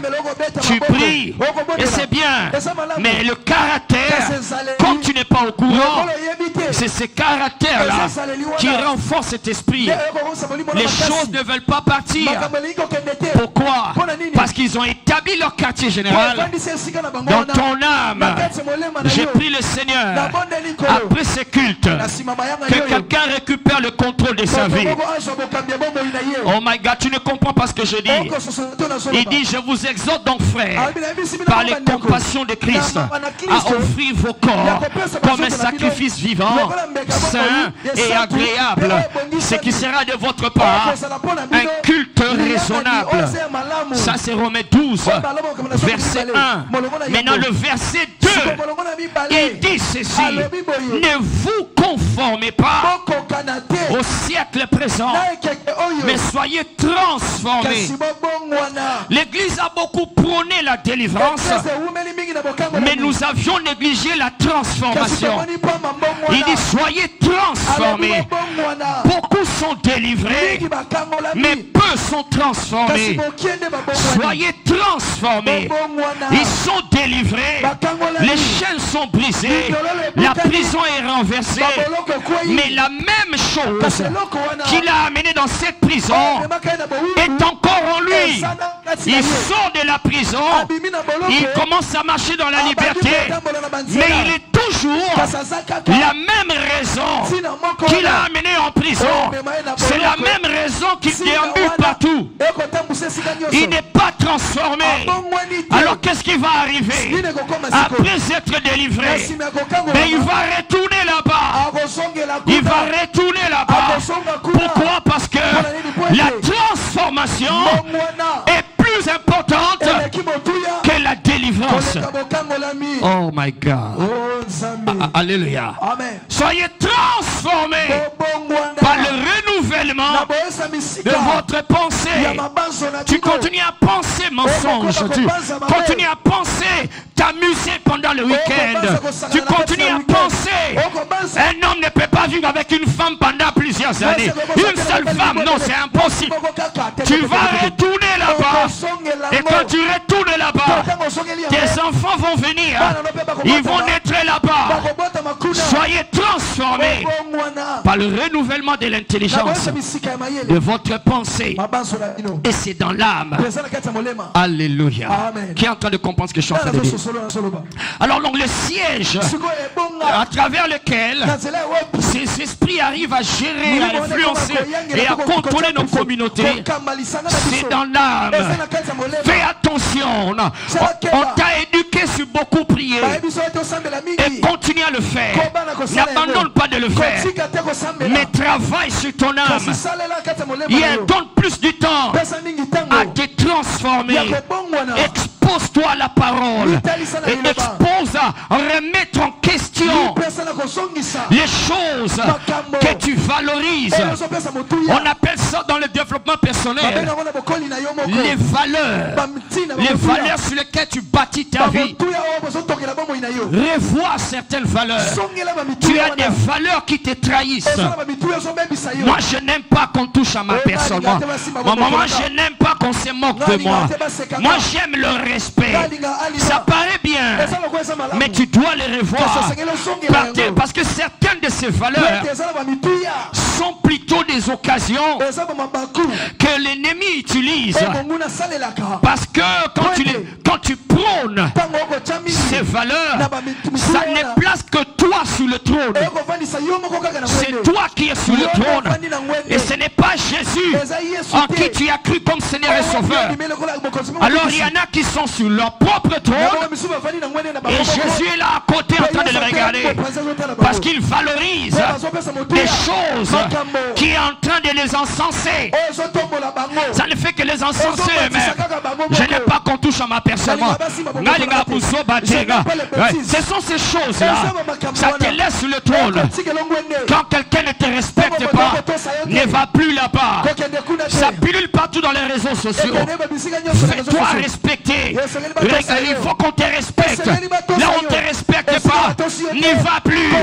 Tu pries et c'est bien, mais le caractère, comme tu n'es pas au courant, c'est ce caractère-là qui renforce cet esprit. Les choses ne veulent pas partir. Pourquoi? Parce qu'ils ont établi leur quartier général dans ton âme. J'ai pris le Seigneur après ce culte que quelqu'un récupère le contrôle de sa vie. Oh my God, tu ne comprends pas ce que je dis. Il dit, je vous exhorte donc frères, par les compassions de Christ, à offrir vos corps comme un sacrifice vivant, saint et agréable, ce qui sera de votre part un culte raisonnable. Ça c'est Romains 12, verset 1. Maintenant le verset 2, il dit ceci: ne vous conformez pas au siècle présent, mais soyez transformés. L'église a beaucoup prôné la délivrance, mais nous avions négligé la transformation. Il dit soyez transformés. Beaucoup sont délivrés, mais peu sont transformés. Soyez transformés. Ils sont délivrés. Les chaînes sont brisées. La prison est renversée. Mais la même chose qui l'a amené dans cette prison est encore en lui. Il sort de la prison. Il commence à marcher dans la liberté. Mais il est toujours la même raison qui l'a amené en prison. C'est la même raison qui déambule partout. Il n'est pas transformé. Alors qu'est-ce qui va arriver après être délivré? Mais il va retourner là-bas. Il va retourner là-bas. Pourquoi? Parce que la transformation est plus importante que la délivrance. Oh my God. Alléluia. Soyez transformés par le renouvellement de votre pensée. Tu continues à penser mensonge. Tu continues à penser t'amuser pendant le week-end. Tu continues à penser un homme ne peut pas vivre avec une femme pendant plusieurs années. Une seule femme, non, c'est impossible. Tu vas retourner là-bas. Et quand tu retournes là-bas, tes enfants vont venir. Ils vont naître là-bas. Soyez transformés par le renouvellement de l'intelligence de votre pensée. Et c'est dans l'âme. Alléluia. Qui est en train de comprendre ce que je suis en train de dire? Alors donc le siège à travers lequel ces esprits arrivent à gérer, à influencer et à contrôler nos communautés, c'est dans l'âme. Fais attention. On t'a éduqué sur beaucoup prier et continue à le faire. N'abandonne pas de le faire, mais travaille sur ton âme et donne plus du temps à te transformer. Expose-toi à la parole et expose à remettre en question les choses que tu valorises. On appelle ça dans le développement personnel les valeurs sur lesquelles tu bâtis ta vie. Revois certaines valeurs. Tu as des valeurs qui te trahissent. Moi je n'aime pas qu'on touche à ma personne. Moi je n'aime pas qu'on se moque de moi. Moi j'aime le respect. Ça paraît bien, mais tu dois les revoir parce que certaines de ces valeurs sont plutôt des occasions que l'ennemi utilise, parce que quand tu prônes ces valeurs, ça ne place que toi sur le trône. C'est toi qui es sur le trône et ce n'est pas Jésus en qui tu as cru comme Seigneur et Sauveur. Alors il y en a qui sont sur leur propre trône et Jésus est là à côté en train de les regarder parce qu'il valorise des choses qui est en train de les encenser. Ça ne fait que les encenser eux-mêmes. Je n'aime pas qu'on touche à ma personne. Ce sont ces choses-là. Ça te laisse sur le trône. Quand quelqu'un ne te respecte pas, ne va plus là-bas. Ça pilule partout dans les réseaux sociaux. Fais-toi respecter. Il faut qu'on te respecte. Là on ne te respecte pas, n'y va plus.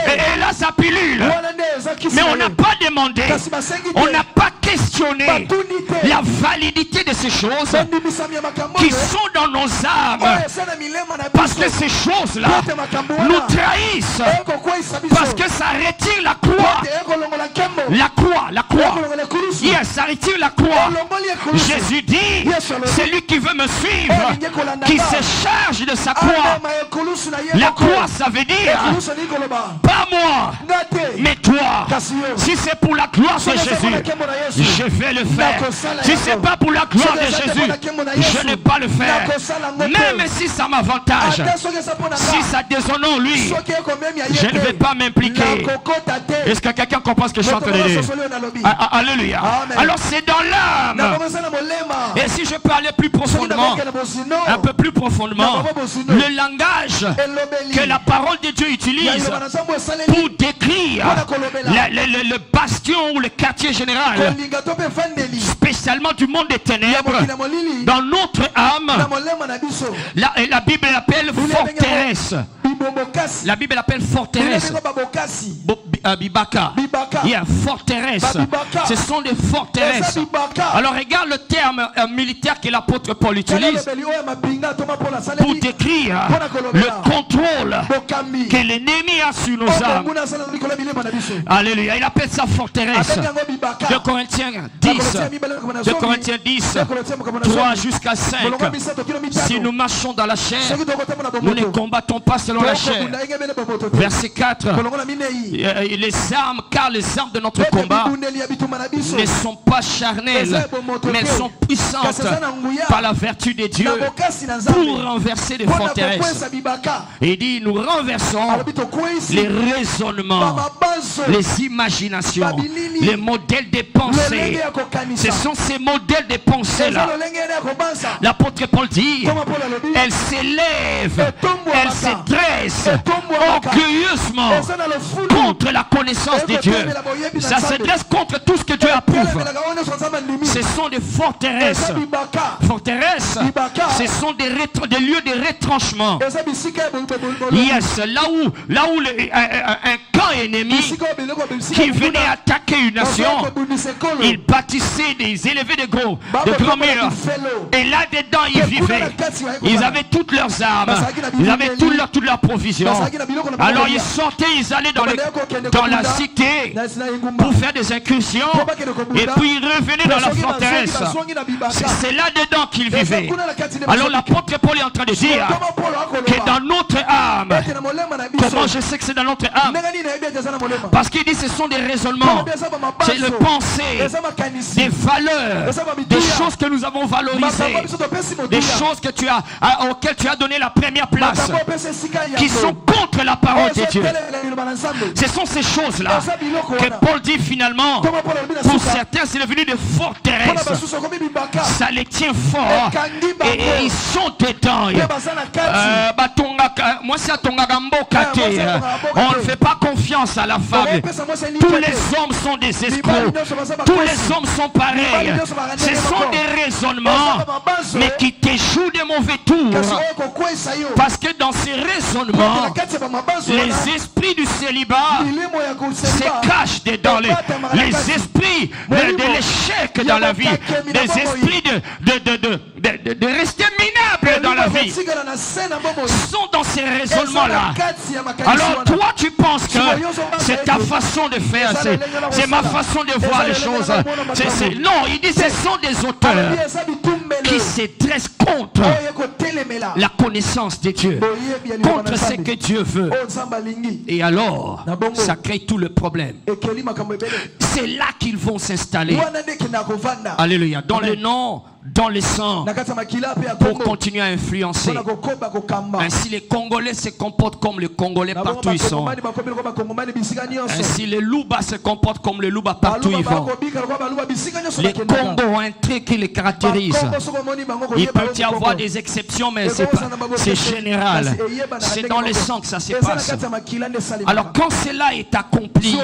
Et là ça pilule. Mais on n'a pas demandé, on n'a pas questionné la validité de ces choses qui sont dans nos âmes. Parce que ces choses-là nous trahissent. Parce que ça retire la croix. La croix. Yes, ça retire la croix. Jésus dit, celui qui veut me suivre, qui se charge de sa croix. La croix, ça veut dire, pas moi, mais toi. Si c'est pour la gloire de Jésus, je vais le faire. Si c'est pas pour la gloire de Jésus, je ne vais pas le faire. Même si ça m'avantage, si ça déshonore lui, je ne vais pas m'impliquer. Est-ce que quelqu'un comprend ce que je suis en train de dire? Alléluia. Alors c'est dans l'âme. Et si je peux aller plus profondément, un peu plus profondément, le langage que la parole de Dieu utilise pour décrire le bastion ou le quartier général, spécialement du monde des ténèbres, dans notre âme, la Bible l'appelle forteresse. La Bible l'appelle forteresse. Bibaka. Il y a forteresse. Ce sont des forteresses. Alors regarde le terme militaire que l'apôtre Paul utilise pour décrire le contrôle que l'ennemi a sur nos âmes. Alléluia. Il appelle ça forteresse. 2 Corinthiens 10. 2 Corinthiens 10. 3 jusqu'à 5. Si nous marchons dans la chair, nous ne combattons pas selon la chair. Verset 4. Les armes, car les armes de notre combat ne sont pas charnelles, mais elles sont puissantes par la vertu de Dieu pour renverser les forteresses. Et il dit, nous renversons les raisonnements, les imaginations, les modèles de pensée. Ce sont ces modèles de pensée-là. L'apôtre Paul dit, elle s'élève, elle se dresse orgueilleusement contre la connaissance de Dieu. Ça se dresse contre tout ce que Dieu approuve. Ce sont des forteresses. Forteresses, ce sont des lieux de retranchement. Yes, là où un camp ennemi qui venait attaquer une nation, ils bâtissaient des élevés de grands murs. Et là-dedans, ils vivaient. Ils avaient toutes leurs armes. Ils avaient toutes leurs provisions. Alors ils sortaient, ils allaient dans la cité pour faire des incursions. Et puis ils revenaient dans la forteresse. C'est là-dedans qu'ils vivaient. Alors l'apôtre Paul est en train de dire que dans notre âme, comment je sais que c'est dans notre âme? Parce qu'il dit que ce sont des raisonnements, c'est le pensée, des valeurs, des choses que nous avons valorisées, des choses que auxquelles tu as donné la première place, qui sont contre la parole de Dieu. Ce sont ces choses-là que Paul dit finalement, pour certains c'est devenu des forteresses, ça les tient fort et ils sont dedans. Moi c'est à on ne fait pas confiance à la femme. Tous les hommes sont des escrocs, tous les hommes sont pareils. Ce sont des raisonnements mais qui t'échouent de mauvais tours, parce que dans ces raisonnements les esprits du célibat se cachent dedans, les esprits de l'échec dans la vie, des esprits de rester minables dans la vie sont dans ces raisonnements-là. Alors toi tu penses que c'est ta façon de faire, c'est ma façon de voir les choses. Non, il dit ce sont des auteurs qui se dressent contre la connaissance de Dieu, contre ce que Dieu veut. Et alors ça crée tout le problème. C'est là qu'ils vont s'installer. Alléluia. Dans le nom, dans le sang, pour continuer à influencer. Ainsi les Congolais se comportent comme les Congolais partout ils sont. Ainsi les Luba se comportent comme les Luba partout ils vont. Les Congos ont un trait qui les caractérise. Il peut y avoir des exceptions, mais c'est général. C'est dans le sang que ça se passe. Alors quand cela est accompli,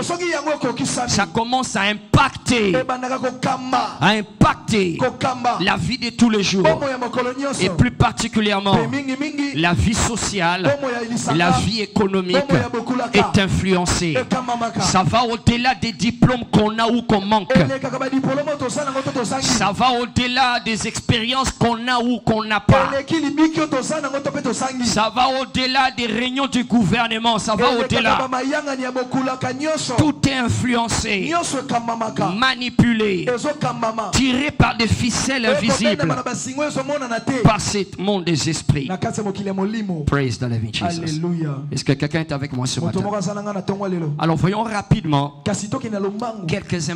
ça commence à impacter la vie de tous les jours, et plus particulièrement la vie sociale, la vie économique est influencée. Ça va au-delà des diplômes qu'on a ou qu'on manque. Ça va au-delà des expériences qu'on a ou qu'on n'a pas. Ça va au-delà des réunions du gouvernement. Ça va au-delà. Tout est influencé, manipulé, tiré par des ficelles invisibles, par ce monde des esprits. Praise the living Jesus. Est-ce que quelqu'un est avec moi ce matin? Alors voyons rapidement quelques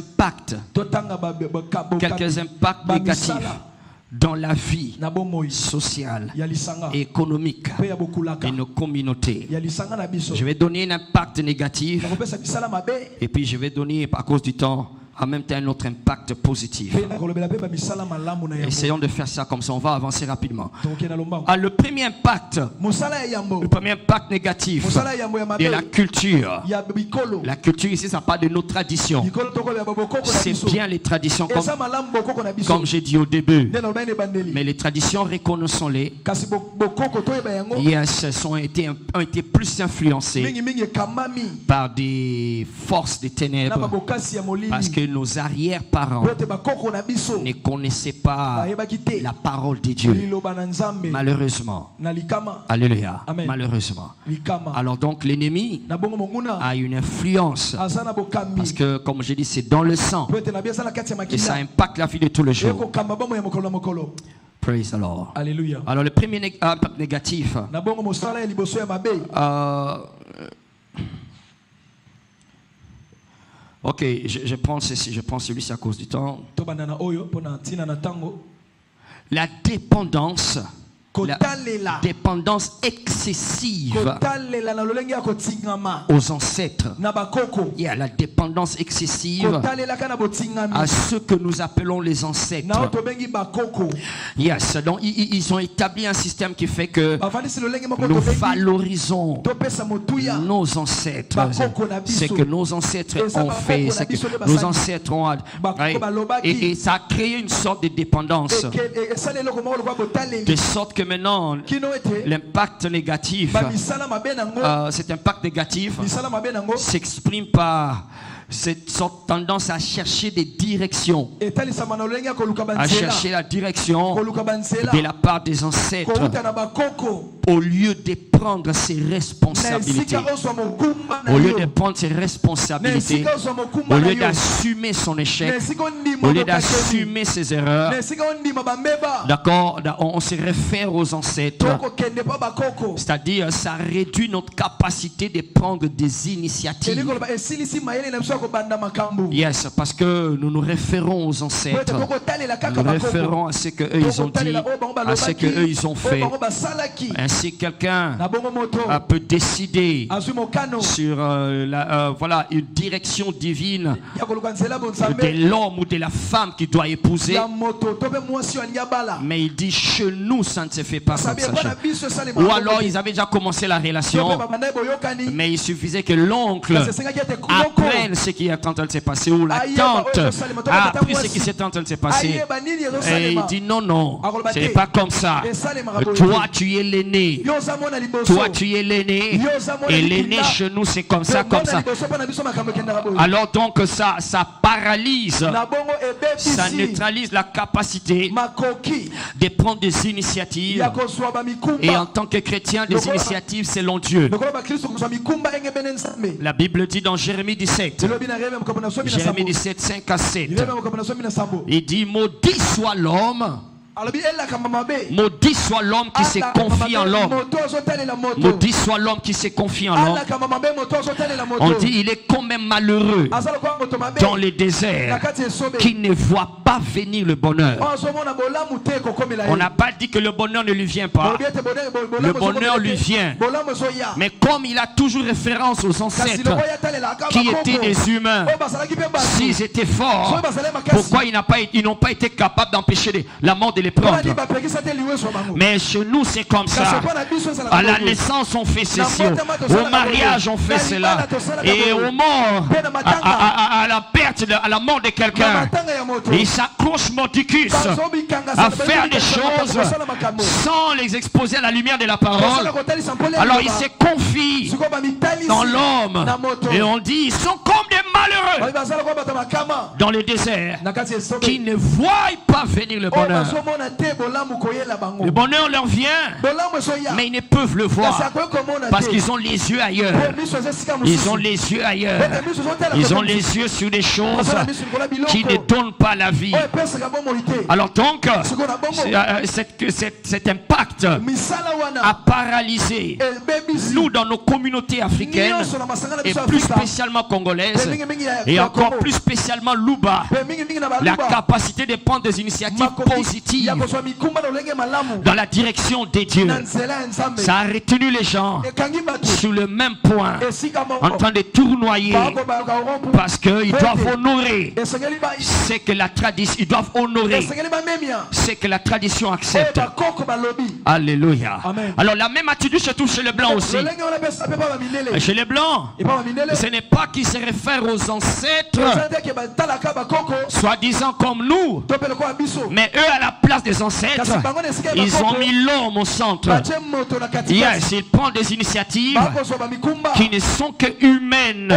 impacts négatifs dans la vie sociale, économique et nos communautés. Je vais donner un impact négatif et puis je vais donner, à cause du temps, en même temps un autre impact positif. Essayons de faire ça comme ça, on va avancer rapidement. Le premier impact négatif de la culture. La culture ici, ça parle de nos traditions. C'est bien les traditions, comme j'ai dit au début. Mais les traditions, reconnaissons-les, ont été plus influencées par des forces des ténèbres, parce que nos arrière-parents ne connaissaient pas la parole de Dieu. Malheureusement. Alléluia. Malheureusement. Alors donc l'ennemi a une influence, parce que comme je dis, c'est dans le sang et ça impacte la vie de tous les jours. Praise the Lord. Alléluia. Alors le premier impact négatif, ok, je prends ceci, je prends celui-ci à cause du temps. La dépendance. La dépendance excessive aux ancêtres. Il y a la dépendance excessive à ceux que nous appelons les ancêtres. Yes, donc ils ont établi un système qui fait que nous valorisons nos ancêtres. C'est que nos ancêtres ont fait, c'est que nos ancêtres ont... Et ça a créé une sorte de dépendance. De sorte que maintenant, l'impact négatif, cet impact négatif s'exprime par cette tendance à chercher des directions, à chercher la direction de la part des ancêtres au lieu de prendre ses responsabilités, au lieu de prendre ses responsabilités, au lieu d'assumer son échec, au lieu d'assumer ses erreurs. D'accord, on se réfère aux ancêtres, c'est-à-dire ça réduit notre capacité de prendre des initiatives. Yes, parce que nous nous référons aux ancêtres, nous nous référons à ce qu'eux ils ont dit, à ce qu'eux ils ont fait. Ainsi quelqu'un peut décider sur voilà, une direction divine de l'homme ou de la femme qu'il doit épouser. Mais il dit chez nous ça ne se fait pas comme ça. Ou alors ils avaient déjà commencé la relation, mais il suffisait que l'oncle apprenne ce qui est en train de se passer, ou la tante a appris ce qui est en train de se passer, et il dit non, non, ce n'est pas comme ça. Toi tu es l'aîné, toi tu es l'aîné, et l'aîné chez nous c'est comme ça, comme ça. Alors donc ça paralyse, ça neutralise la capacité de prendre des initiatives. Et en tant que chrétien, des initiatives selon Dieu. La Bible dit dans Jérémie 17, Jérémie 17, 5 à 7, il dit maudit soit l'homme, maudit soit l'homme qui se confie en l'homme. Maudit soit l'homme qui se confie en l'homme. On dit il est quand même malheureux dans les déserts qui ne voit pas venir le bonheur. On n'a pas dit que le bonheur ne lui vient pas. Le bonheur lui vient. Mais comme il a toujours référence aux ancêtres qui étaient des humains, s'ils étaient forts, pourquoi ils n'ont pas été capables d'empêcher la mort de prendre. Mais chez nous c'est comme ça. À la naissance on fait ceci, au mariage on fait cela, et au mort, à la perte, à la mort de quelqu'un, il s'accroche mordicus à faire des choses sans les exposer à la lumière de la parole. Alors il se confie dans l'homme, et on dit ils sont comme des malheureux dans le désert qui ne voient pas venir le bonheur. Le bonheur leur vient, mais ils ne peuvent le voir parce qu'ils ont les yeux ailleurs. Ils ont les yeux ailleurs. Ils ont les yeux sur des choses qui ne donnent pas la vie. Alors donc, cet impact a paralysé nous dans nos communautés africaines, et plus spécialement congolaises, et encore plus spécialement Luba, la capacité de prendre des initiatives positives dans la direction des dieux. Ça a retenu les gens sur le même point, en train de tournoyer, parce qu'ils doivent honorer ce que la tradition, ils doivent honorer ce que la tradition accepte. Alléluia. Alors la même attitude se trouve chez les blancs aussi. Chez les blancs, ce n'est pas qu'ils se réfèrent aux ancêtres soi-disant comme nous, mais eux à la place des ancêtres, ils ont mis l'homme au centre. Yes, ils prennent des initiatives qui ne sont que humaines,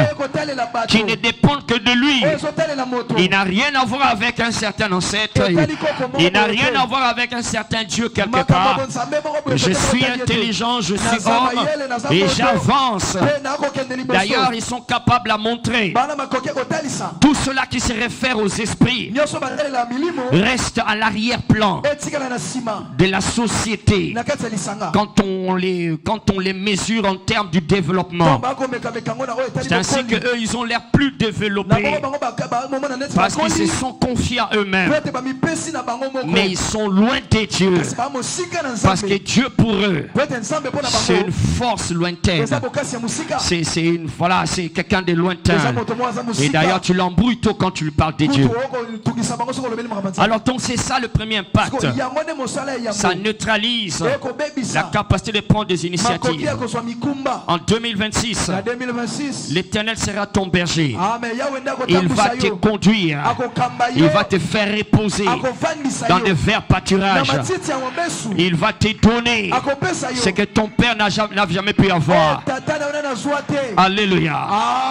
qui ne dépendent que de lui. Il n'a rien à voir avec un certain ancêtre. Il n'a rien à voir avec un certain Dieu quelque part. Je suis intelligent, je suis homme et j'avance. D'ailleurs, ils sont capables à montrer. Tout cela qui se réfère aux esprits reste à l'arrière-plan de la société quand on les mesure en termes du développement. C'est ainsi qu'eux ils ont l'air plus développés parce qu'ils se sont confiés à eux-mêmes, mais ils sont loin des dieux, parce que Dieu pour eux c'est une force lointaine, c'est quelqu'un de lointain, et d'ailleurs tu l'embrouilles tôt quand tu lui parles des dieux. Alors donc c'est ça le premier impact. Ça neutralise la capacité de prendre des initiatives. En 2026, l'Éternel se sera ton berger. Il va te conduire. Il va te faire reposer dans de verts pâturages. Il va te donner ce que ton père n'a jamais pu avoir. Alléluia.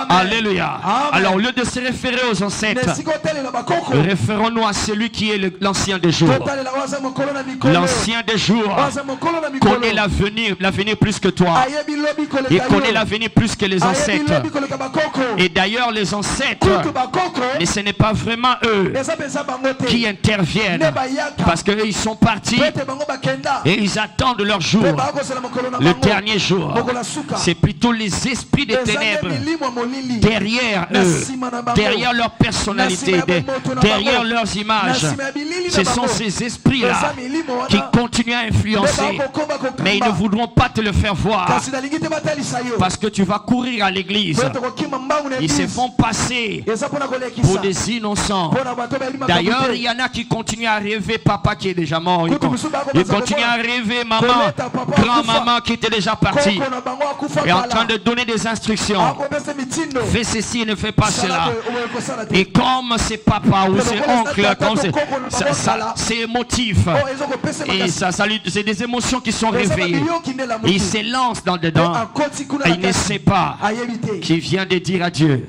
Alléluia. Alors, au lieu de se référer aux ancêtres, référons-nous à celui qui est l'ancien des jours. L'ancien des jours connaît l'avenir plus que toi. Il connaît l'avenir plus que les ancêtres. Et d'ailleurs, les ancêtres, mais ce n'est pas vraiment eux qui interviennent, parce qu'eux ils sont partis et ils attendent leur jour, le dernier jour. C'est plutôt les esprits des ténèbres derrière eux, derrière leur personnalité, derrière leurs images. Ce sont ces esprits-là qui continuent à influencer, mais ils ne voudront pas te le faire voir, parce que tu vas courir à l'église. Ils se font passer pour des innocents. D'ailleurs, il y en a qui continuent à rêver papa qui est déjà mort. Ils continuent à rêver maman, grand-maman qui était déjà partie, et en train de donner des instructions. Fais ceci, ne fais pas cela. Et comme c'est papa ou c'est oncle, c'est émotif. Et c'est des émotions qui sont réveillées. Et il se lance dans dedans. Et il ne sait pas qu'il vient de dire à Dieu: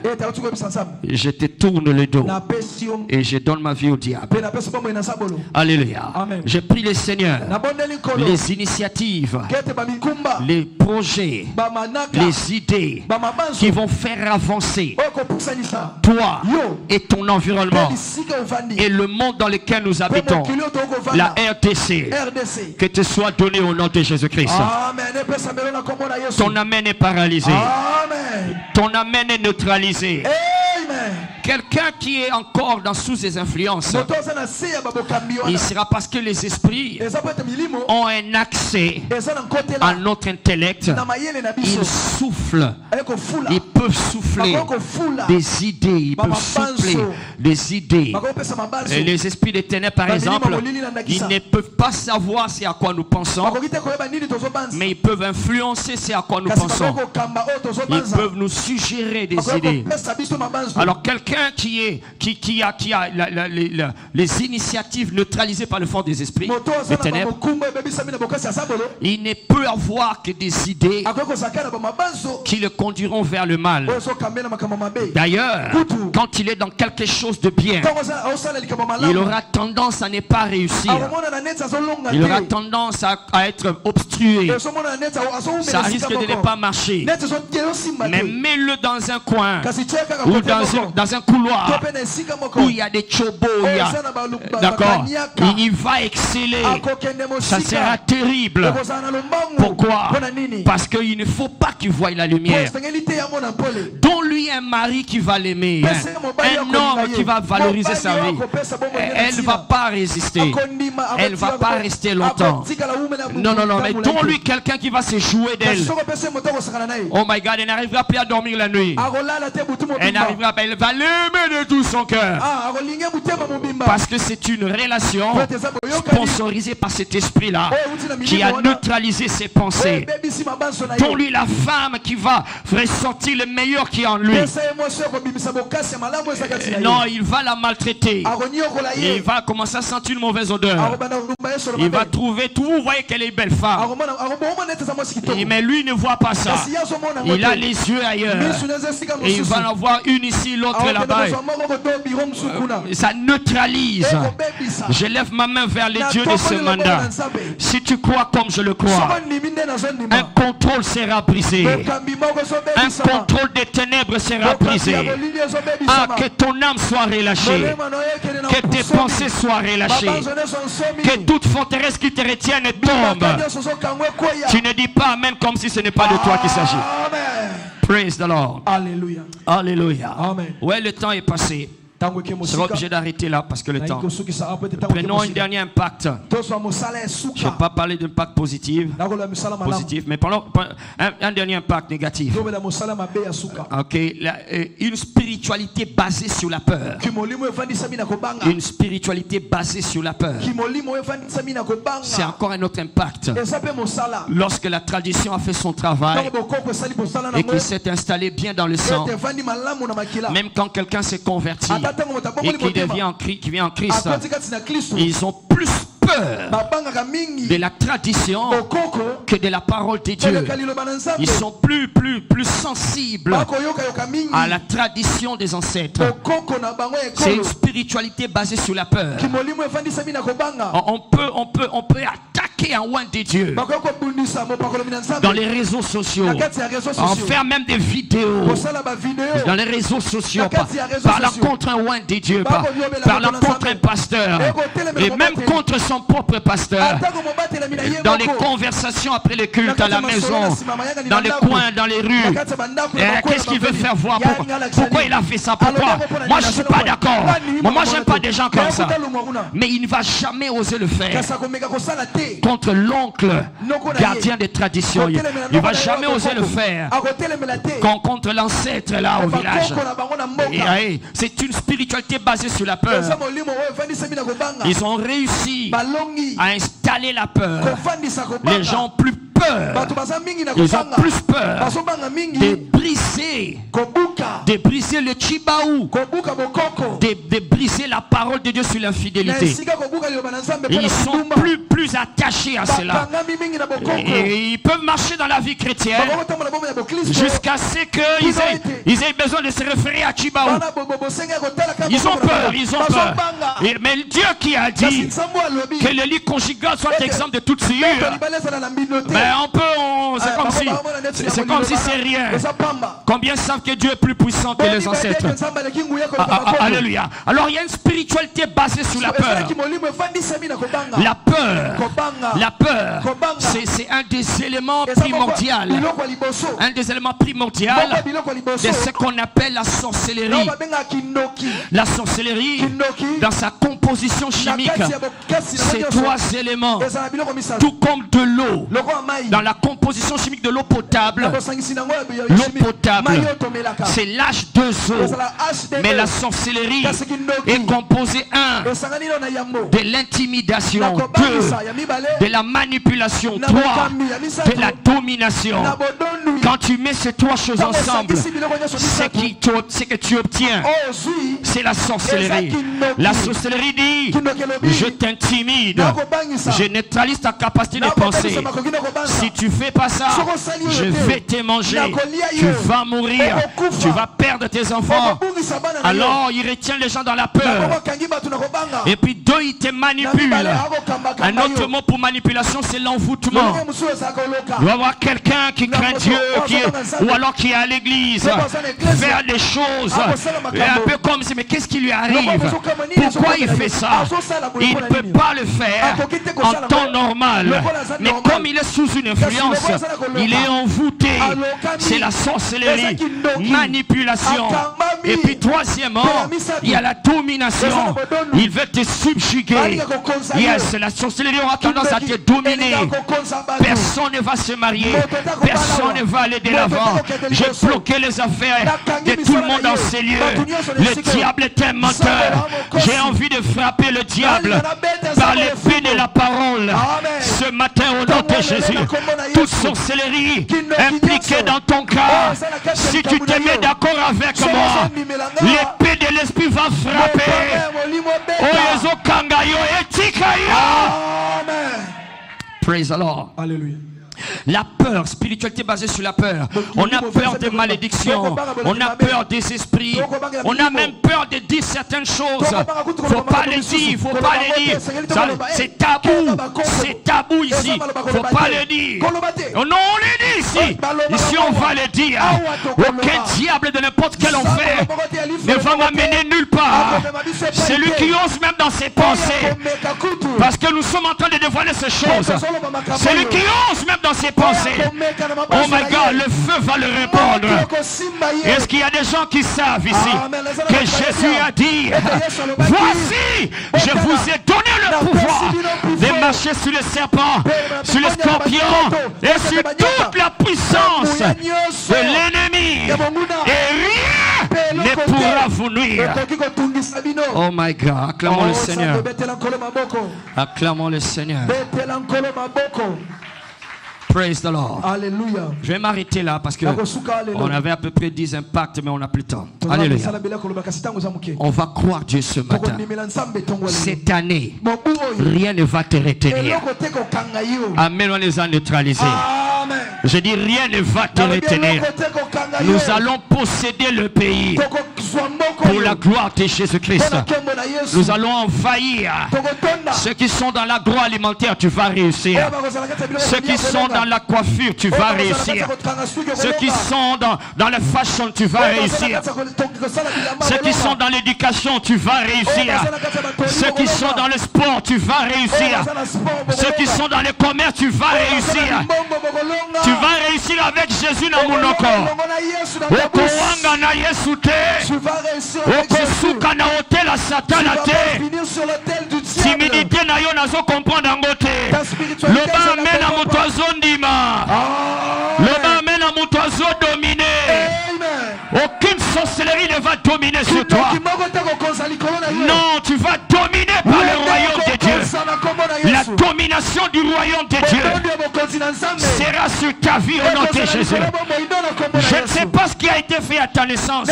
je te tourne le dos et je donne ma vie au diable. Alléluia. Je prie le Seigneur, les initiatives, les projets, les idées qui vont faire avancer toi et ton environnement et le monde dans lequel nous habitons, la RDC, que te soit donné au nom de Jésus-Christ. Ton amen est paralysé. Ton amen est neutralisé. Quelqu'un qui est encore sous ses influences, il sera, parce que les esprits ont un accès à notre intellect. Ils soufflent. Ils peuvent souffler des idées. Ils peuvent souffler des idées. Et les esprits des ténèbres, par exemple, ils ne peuvent pas savoir ce à quoi nous pensons, mais ils peuvent influencer ce à quoi nous pensons. Ils peuvent nous suggérer des idées. Alors quelqu'un qui a les initiatives neutralisées par le fond des esprits, des ténèbres, il ne peut avoir que des idées qui le conduiront vers le mal. D'ailleurs, quand il est dans quelque chose de bien, il aura tendance à ne pas réussir. Il aura tendance à être obstrué. Ça risque de ne pas marcher. Mais mets-le dans un coin ou dans un couloir où il y a des chobos, d'accord, il va exceller. Ça sera terrible. Pourquoi? Parce qu'il ne faut pas qu'il voie la lumière. Donne-lui un mari qui va l'aimer, un homme qui va valoriser sa vie. Elle ne va pas résister. Elle ne va pas rester longtemps. Non, mais donne-lui quelqu'un qui va se jouer d'elle. Oh my God, elle n'arrivera plus à dormir la nuit. Elle n'arrivera pas, elle va l'aimer de tout son cœur. Parce que c'est une relation sponsorisée par cet esprit-là qui a neutralisé ses pensées. Donne-lui la femme qui va ressentir le meilleur qui est en lui. Non, il va la maltraiter. Il va commencer à sentir une mauvaise odeur. Il va trouver tout. Vous voyez qu'elle est une belle femme. Mais lui ne voit pas ça. Il a les yeux ailleurs. Et il va en avoir une ici, l'autre là-bas. Ça neutralise. Je lève ma main vers les dieux de ce mandat. Si tu crois comme je le crois, un contrôle sera brisé. Un contrôle des ténèbres sera brisé. Ah, que ton âme soit relâchée. Que tes pensées soient relâchées. Que toute forteresse qui te retienne tombe. Tu ne dis pas amen comme si ce n'est pas de toi qu'il s'agit. Praise the Lord. Alléluia. Alléluia. Amen. Ouais, le temps est passé. Je serai obligé d'arrêter là parce que le temps. Prenons un dernier impact. Je ne vais pas parler d'impact positif, mais parlons un dernier impact négatif. Ok, une spiritualité basée sur la peur. Une spiritualité basée sur la peur. C'est encore un autre impact. Lorsque la tradition a fait son travail et qu'il s'est installé bien dans le sang, même quand quelqu'un s'est converti et qui vient en Christ, ils ont plus peur de la tradition que de la parole de Dieu. Ils sont plus sensibles à la tradition des ancêtres. C'est une spiritualité basée sur la peur. On peut attaquer un oint de Dieu dans les réseaux sociaux, en faire même des vidéos dans les réseaux sociaux, parlant contre un oint de Dieu, parlant contre un pasteur et même contre son propre pasteur, dans les conversations après le culte à la maison, dans les coins, dans les rues. Qu'est-ce qu'il veut faire voir? Pourquoi il a fait ça? Pourquoi? Moi je ne suis pas d'accord. Moi j'aime pas des gens comme ça. Mais il ne va jamais oser le faire contre l'oncle gardien des traditions. Il ne va jamais oser le faire contre l'ancêtre là au village. C'est une spiritualité basée sur la peur. Ils ont réussi à installer la peur. Les gens ont plus peur. Ils ont plus peur de briser le chibaou, de briser la parole de Dieu sur l'infidélité. Ils sont plus attachés à cela. Et ils peuvent marcher dans la vie chrétienne jusqu'à ce qu'ils aient besoin de se référer à chibaou. Ils ont peur. Mais Dieu qui a dit que le lit conjugal soit exempt de toute souillure, c'est comme si c'est rien. Combien savent que Dieu est plus puissant que les ancêtres? Alléluia. Alors il y a une spiritualité basée sur la peur. La peur, c'est un des éléments primordiaux. Un des éléments primordiaux de ce qu'on appelle la sorcellerie. La sorcellerie, dans sa composition chimique, c'est 3 éléments. Tout comme de l'eau. Dans la composition chimique de l'eau potable, c'est l'H2O. Mais la sorcellerie est composée 1 de l'intimidation, 2 de la manipulation, 3 de la domination. Quand tu mets ces 3 choses ensemble, ce que tu obtiens, c'est la sorcellerie. La sorcellerie dit: je t'intimide, je neutralise ta capacité de penser. Si tu fais pas ça, je vais te manger, tu vas mourir, tu vas perdre tes enfants. Alors il retient les gens dans la peur. Et puis 2, il te manipule. Un autre mot pour manipulation, c'est l'envoûtement. Il doit y avoir quelqu'un qui craint Dieu, ou alors qui est à l'église, faire des choses un peu comme si, mais qu'est-ce qui lui arrive? Pourquoi il fait ça? Il ne peut pas le faire en temps normal. Mais comme il est sous une influence, il est envoûté. C'est la sorcellerie, manipulation. Et puis 3e, il y a la domination. Il veut te subjuguer. Yes, la sorcellerie aura tendance à te dominer. Personne ne va se marier. Personne ne va aller de l'avant. J'ai bloqué les affaires de tout le monde dans ces lieux. Le diable est un menteur. J'ai envie de frapper le diable par l'épée de la parole. Ce matin, au nom de Jésus, toute sorcellerie impliquée dans ton cas, si tu te mets d'accord avec moi, l'épée de l'esprit va frapper. Praise the Lord. Alléluia. La peur, spiritualité basée sur la peur. On a peur des malédictions, on a peur des esprits, on a même peur de dire certaines choses. Faut pas les dire, faut pas les dire. C'est tabou ici. Faut pas le dire. Non, on les dit ici. Ici on va le dire. Aucun diable de n'importe quel enfer ne va m'amener nulle part. Celui qui ose même dans ses pensées. Parce que nous sommes en train de devoir profaner ces choses. Celui qui ose même dans ses pensées. Oh my God, le feu va le répondre. Est-ce qu'il y a des gens qui savent ici que Jésus a dit, voici, je vous ai donné le pouvoir de marcher sur les serpents, sur les scorpions et sur toute la puissance de l'ennemi. Et rien ne pourra vous nuire. Oh my God, acclamons le Seigneur. Acclamons le Seigneur. Praise the Lord. Alléluia. Je vais m'arrêter là parce que on avait à peu près 10 impacts, mais on n'a plus le temps. Alléluia. On va croire Dieu ce matin. Cette année, rien ne va te retenir. Amen. On les a neutralisés. Je dis rien ne va te retenir. Nous allons posséder le pays pour la gloire de Jésus-Christ. Nous allons envahir ceux qui sont dans l'agroalimentaire. Tu vas réussir. Ceux qui sont dans la coiffure, tu vas réussir. Ceux qui sont dans le fashion, tu vas réussir. Ceux qui sont dans l'éducation, tu vas réussir. Ceux qui sont dans le sport, tu vas réussir. Ceux qui sont dans le commerce, tu vas réussir. Tu vas réussir avec Jésus dans mon corps. Okowanga na Yesu te. Okosuka na hotel à Satan na te. Timidité na yo nazo comprendre en te. Loba amena motozo ndima. Loba amena motozo dominer. Aucune sorcellerie ne va dominer sur toi. Non, tu vas dominer par le royaume de Dieu. La domination du royaume de Dieu sera sur ta vie au nom de Jésus. Je ne sais pas ce qui a été fait à ta naissance,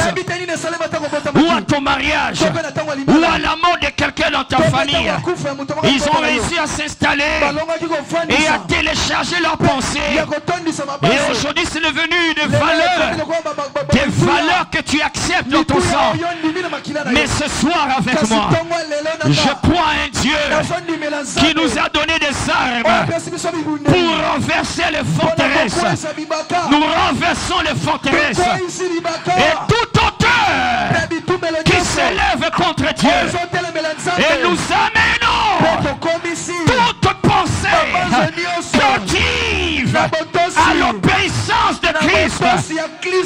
ou à ton mariage, ou à la mort de quelqu'un dans ta famille. Ils ont réussi à s'installer et à télécharger leurs pensées. Et aujourd'hui, c'est devenu des valeurs que tu acceptes dans ton sang. Mais ce soir avec moi, je crois à un Dieu qui nous a donné des armes pour renverser les forteresses. Nous renversons les forteresses et tout auteur qui s'élève contre Dieu, et nous amenons toute pensée cautive à l'obéissance de Christ.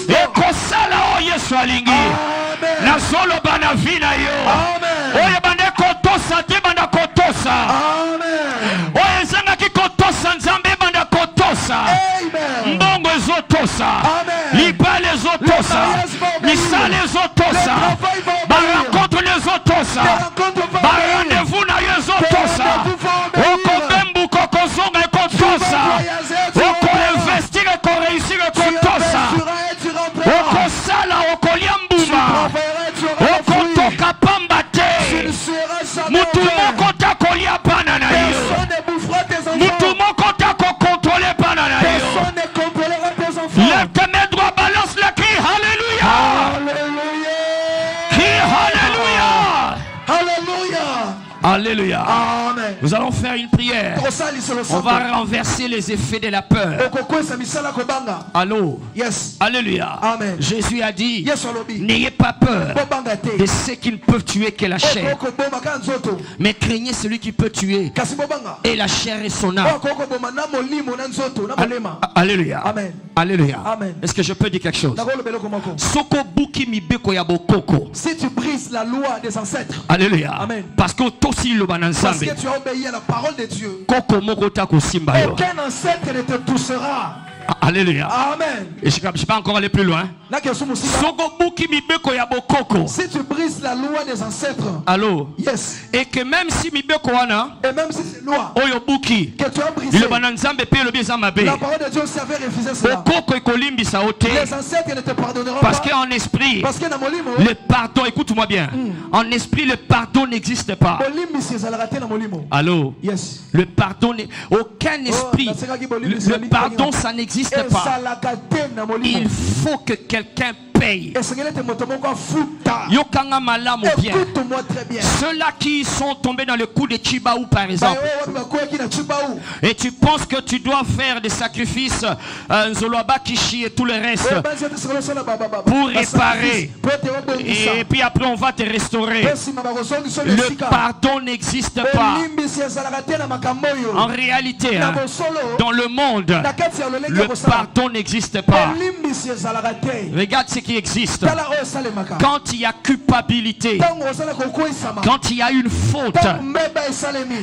Et kosala oye swalingi na solo bana vina yo oye bande kotosa te banda kotosa oye zanga ki kotosa nzambe banda kotosa mbongo ezotosa libale ezotosa misale ezotosa barencontre ezotosa barendez-vous na yo ezotosa okobembu kokozonga ekotosa okoinvestir ekoreusir ekotosa okosala okolia mbuma okotoka pamba te mutu moko takolia bana na yo mutu moko takokontrole bana na yo. Lève tes mains droits, balance le cri. Alléluia. Cri Alléluia. Alléluia. Amen. Nous allons faire une prière. On va renverser les effets de la peur. Allô? Yes. Alléluia. Amen. Jésus a dit, n'ayez pas peur de ceux qui ne peuvent tuer que la chair, mais craignez celui qui peut tuer et la chair et son âme. Alléluia. Amen. Alléluia. Amen. Est-ce que je peux dire quelque chose? Si tu brises la loi des ancêtres. Alléluia. Amen. Parce que Parce que tu as obéi à la parole de Dieu. Aucun ancêtre ne te poussera. Alléluia. Amen. Et je ne vais pas encore aller plus loin. Si tu brises la loi des ancêtres. Allô? Yes. Et que même si et même si c'est loi que tu as brisé, la parole de Dieu aussi avait refusé cela. Les ancêtres ne te pardonneront parce pas. qu'en esprit, Parce que le pardon, écoute-moi bien. En esprit, le pardon n'existe pas. Allô? Yes. Le pardon, aucun esprit. Le pardon, ça n'existe pas. Il faut que quelqu'un paye. Yokanga malamu bien. Ceux-là qui sont tombés dans le coup de Chibaou par exemple. Et tu penses que tu dois faire des sacrifices, Nzoloaba Kishi et tout le reste pour réparer. Et puis après on va te restaurer. Le pardon n'existe pas. En réalité, dans le monde, le pardon n'existe pas. Regarde ce qui existe. Quand il y a culpabilité, quand il y a une faute,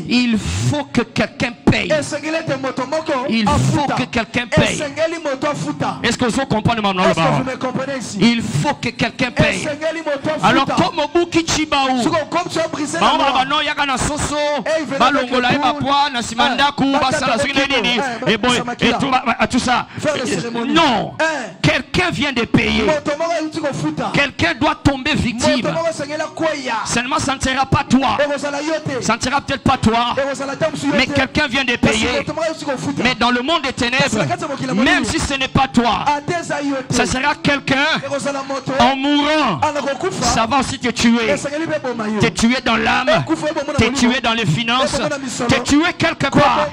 il faut que quelqu'un paye. Il faut que quelqu'un paye. Est-ce que vous comprenez maintenant? Il faut que quelqu'un paye. Alors comme Obuki Chibaou, tout ça. Non, quelqu'un vient de payer. Quelqu'un doit tomber victime. Seulement ça ne sera pas toi. Ça ne sera peut-être pas toi. Mais quelqu'un vient de payer. Mais dans le monde des ténèbres, même si ce n'est pas toi, ça sera quelqu'un en mourant. Ça va aussi te tuer. Te tuer dans l'âme, te tuer dans les finances, te tuer quelque part.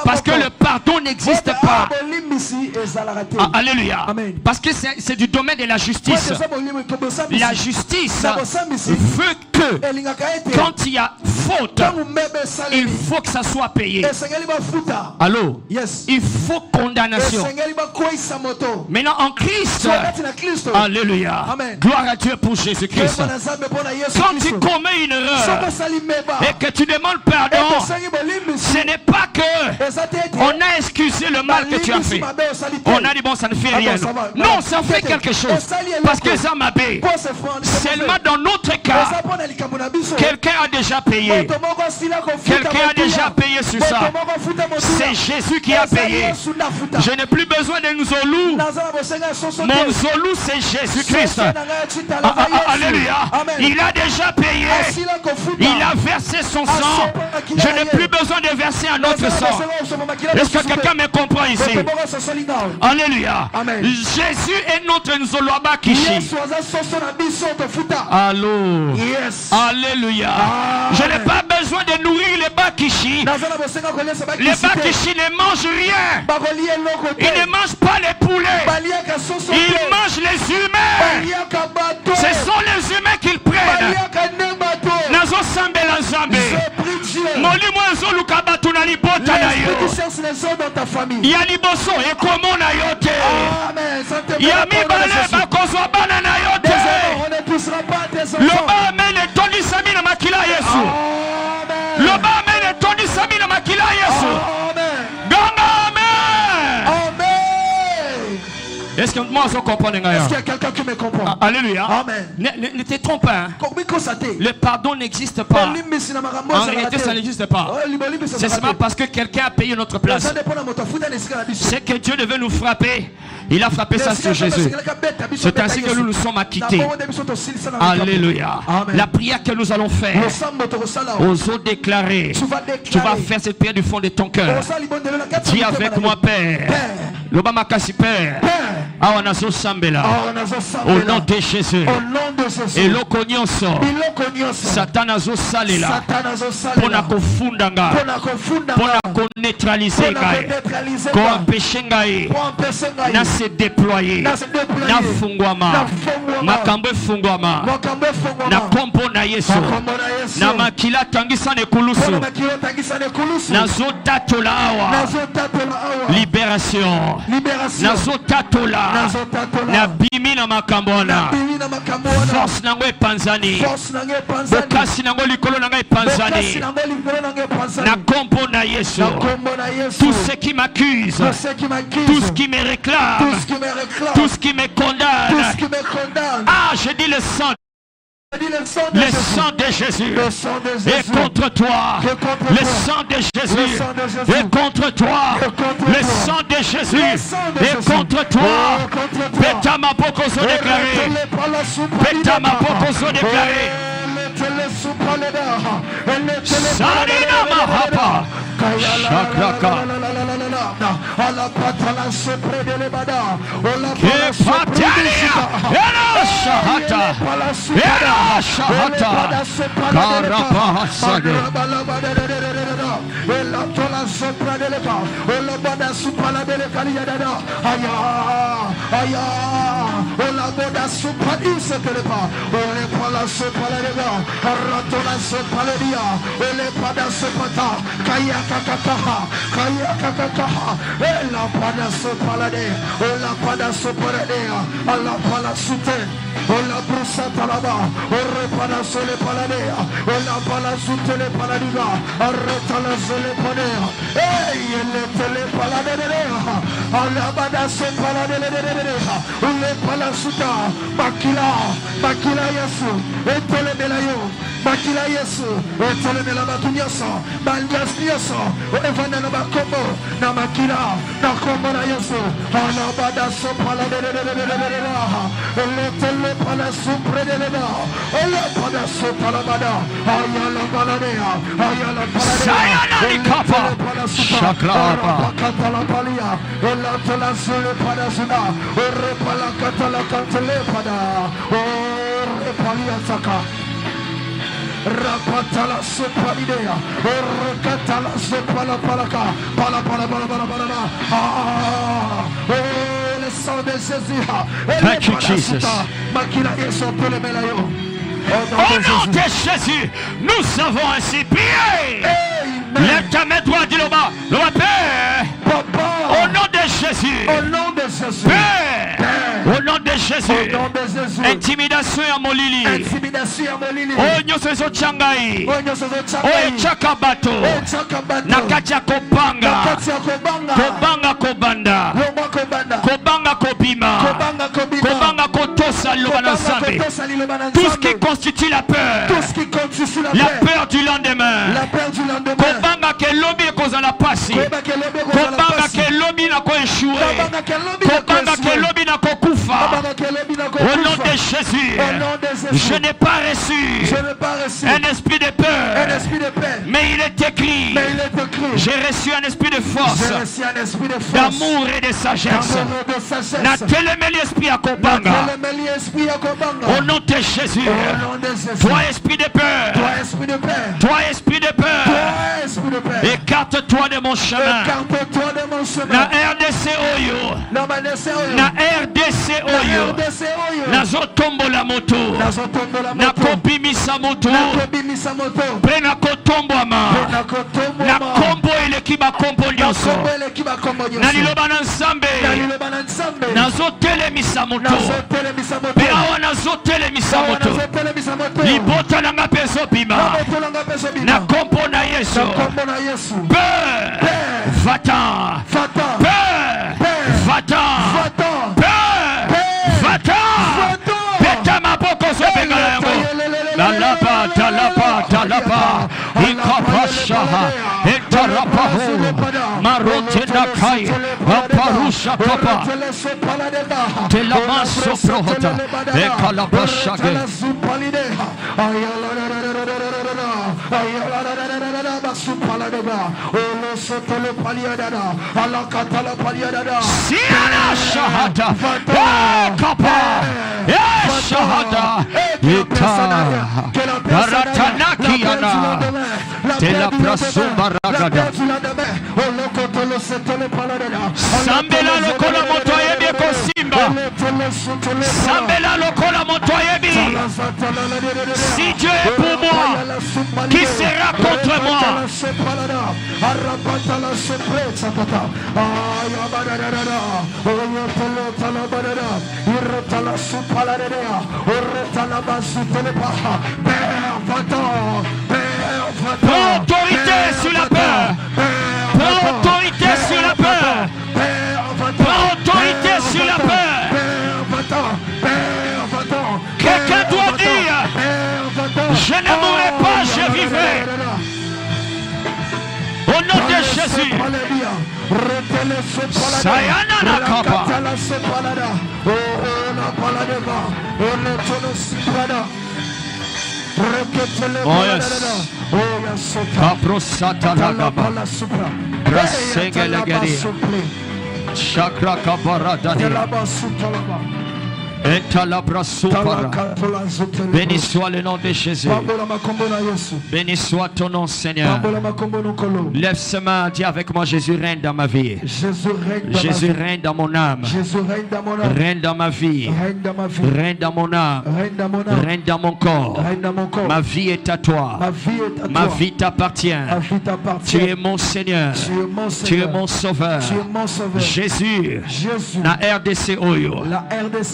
Parce que le pardon n'existe pas. Alléluia. Parce que c'est du domaine de la justice. La justice veut que quand il y a faute, il faut que ça soit payé. Allô? Il faut condamnation. Maintenant en Christ, alléluia. Gloire à Dieu pour Jésus-Christ. Quand tu commets une erreur et que tu demandes pardon, ce n'est pas que on a excusé le mal que tu as fait. On a dit bon, ça ne fait rien. Non, ça fait quelque chose. Parce que ça m'a payé. Seulement dans notre cas, quelqu'un a déjà payé. Quelqu'un a déjà payé sur ça. C'est Jésus qui a payé. Je n'ai plus besoin de Nzolou. Mon Nzolou, c'est Jésus-Christ. Alléluia. Il a déjà payé. Il a versé son sang. Je n'ai plus besoin de verser un autre sang. Est-ce que quelqu'un me comprend ici? Alléluia. Jésus est notre Nzoloaba Kishi. Allô. Alléluia. Je n'ai pas besoin de nourrir les Bakishi. Les Bakishi ne mangent rien. Ils ne mangent pas les poulets. Ils mangent les humains. Ce sont les humains qu'ils prennent. Nazo sambela nzambe. Molimo nzo lukaba tunalibota na yo. Ya liboso ekomo na yo te. Ya mibale bakozwa bana na yo te. Loba amen etondi sami na makila Yesu. Loba amen etondi sami na makila Yesu. Ganga amen. Est-ce que moi je comprends? Est-ce qu'il y a quelqu'un qui me comprend? Alléluia. Amen. Ne te trompe pas. Le pardon n'existe pas. En réalité, ça n'existe pas. C'est seulement parce que quelqu'un a payé notre place. C'est que Dieu devait nous frapper. Il a frappé ça sur Jésus. C'est ainsi que nous sommes acquittés. Alléluia. La prière que nous allons faire, osons déclarer. Tu vas faire cette prière du fond de ton cœur. Dis avec moi, Père. L'Obama Kassi, Père. Awanazo Sambela. Au nom de Jésus. Et l'Okonyoso. Satanazo Salela. Pona kofundanga. Pona koneutraliser ngai. Ko empêcher ngai. Na se déployer. Na fungwama. Makambo fungwama. Na kompo na Yesu. Na makila tangisa ne kulusu. Na zota tolawa. Libération. Na zota tola. Na bimi na makambona. Force nango epanzani. Bokasi nango likolo nango epanzani. Na kompo na Yesu. Tout ce qui m'accuse, tout ce qui me réclame, tout ce qui me condamne. Ah, je dis le sang. Le sang de Jésus est contre toi. Le sang de Jésus est contre toi. Le sang de Jésus est contre toi. Beta ma pokoso déclaré. Beta ma pokoso déclaré. Sarina Mahapa. Shakraka. Shahata. Shahata. Karabahasage. Ola brusa talaba, orre para sole paladea, ola pala sutele paladiga, arretala sole panea, ele tele paladea, ala bada se paladea, ule pala suta, bakila yesu, etele belayo, bakila yesu, etele bela batunyasa, baljas nyasa, evana na bakombo, na makila, na kombo na yesu, ala bada se paladea, ele tele para supre de leva, ola para supala bada, ayala baladea, ayala baladea, Sayana Nikapa, Shaklapa, katala palia, ola tola sule para suna, orre pala katala kantele pada, orre palia saka. Rapatala supalidea, orre katala supala palaka, pala. Thank you, Jesus. Au nom de Jésus, nous avons ainsi prié. Lève ta main droite, dis le bas. Le Père. Au nom de Jésus. Père. Au nom de Jésus. Intimidation à Molili. Oh, nous sommes Changai. Oh, Chakabato. Nakacha Kobanga. Kobanga Kobanda. Kobanga Kobima. Kobanga Kotosa Lobanasambe. Tout ce qui constitue la peur. La peur du lendemain. Kobanga ke lobby koza la pasi. Kobanga ke lobby na ko échouer. Kobanga ke lobby na ko kufa. Au nom de Jésus, je n'ai pas reçu un esprit de peur. Mais il est écrit, j'ai reçu un esprit de force, d'amour et de sagesse. Na telemeli esprit à Kobanga. Au nom de Jésus, toi esprit de peur, toi esprit de peur, écarte-toi de mon chemin. Na RDC Oyo, na RDC Oyo, na zotombo la moto, na kopimisa moto, pe na kotombo ama, na kombo elekiba kombo nyonso, na liloba na nsambe, na zotelemisa moto, pe awa na zotelemisa moto, libota na nga peso bima, na kombo na Yesu, peur, va-t'en, peur, va-t'en, peur, va-t'en, peta maboko sobengala yango, talapa, ikapashaha, etarapaho, marotena kai, aparusha kapa, telamaso prohota, ekalabashage. Siana shahada, kapa, shahada, ita, garatanaki ana, tela prasuma ragada. Sambela lokola moto yebi kosimba, sambela lokola moto yebi. Si Dieu est pour moi, qui sera contre moi? Prends autorité sur la peur. Prends autorité sur la peur. Prends autorité sur la peur. Quelqu'un doit dire, je ne mourrai pas, je vivrai. Au nom de Jésus. Sayana Nakapa. Oh yes. Kaprosata lagaba. Brasengelegeri. Chakra kabaradani. Béni soit le nom de Jésus. Béni soit ton nom, Seigneur. Lève ses mains, dis avec moi: Jésus règne dans ma vie. Jésus règne dans mon âme. Règne dans ma vie. Règne dans mon âme. Règne dans mon corps. Ma vie est à toi. Ma vie t'appartient. Tu es mon Seigneur. Tu es mon Sauveur. Jésus. Na RDC Oyo.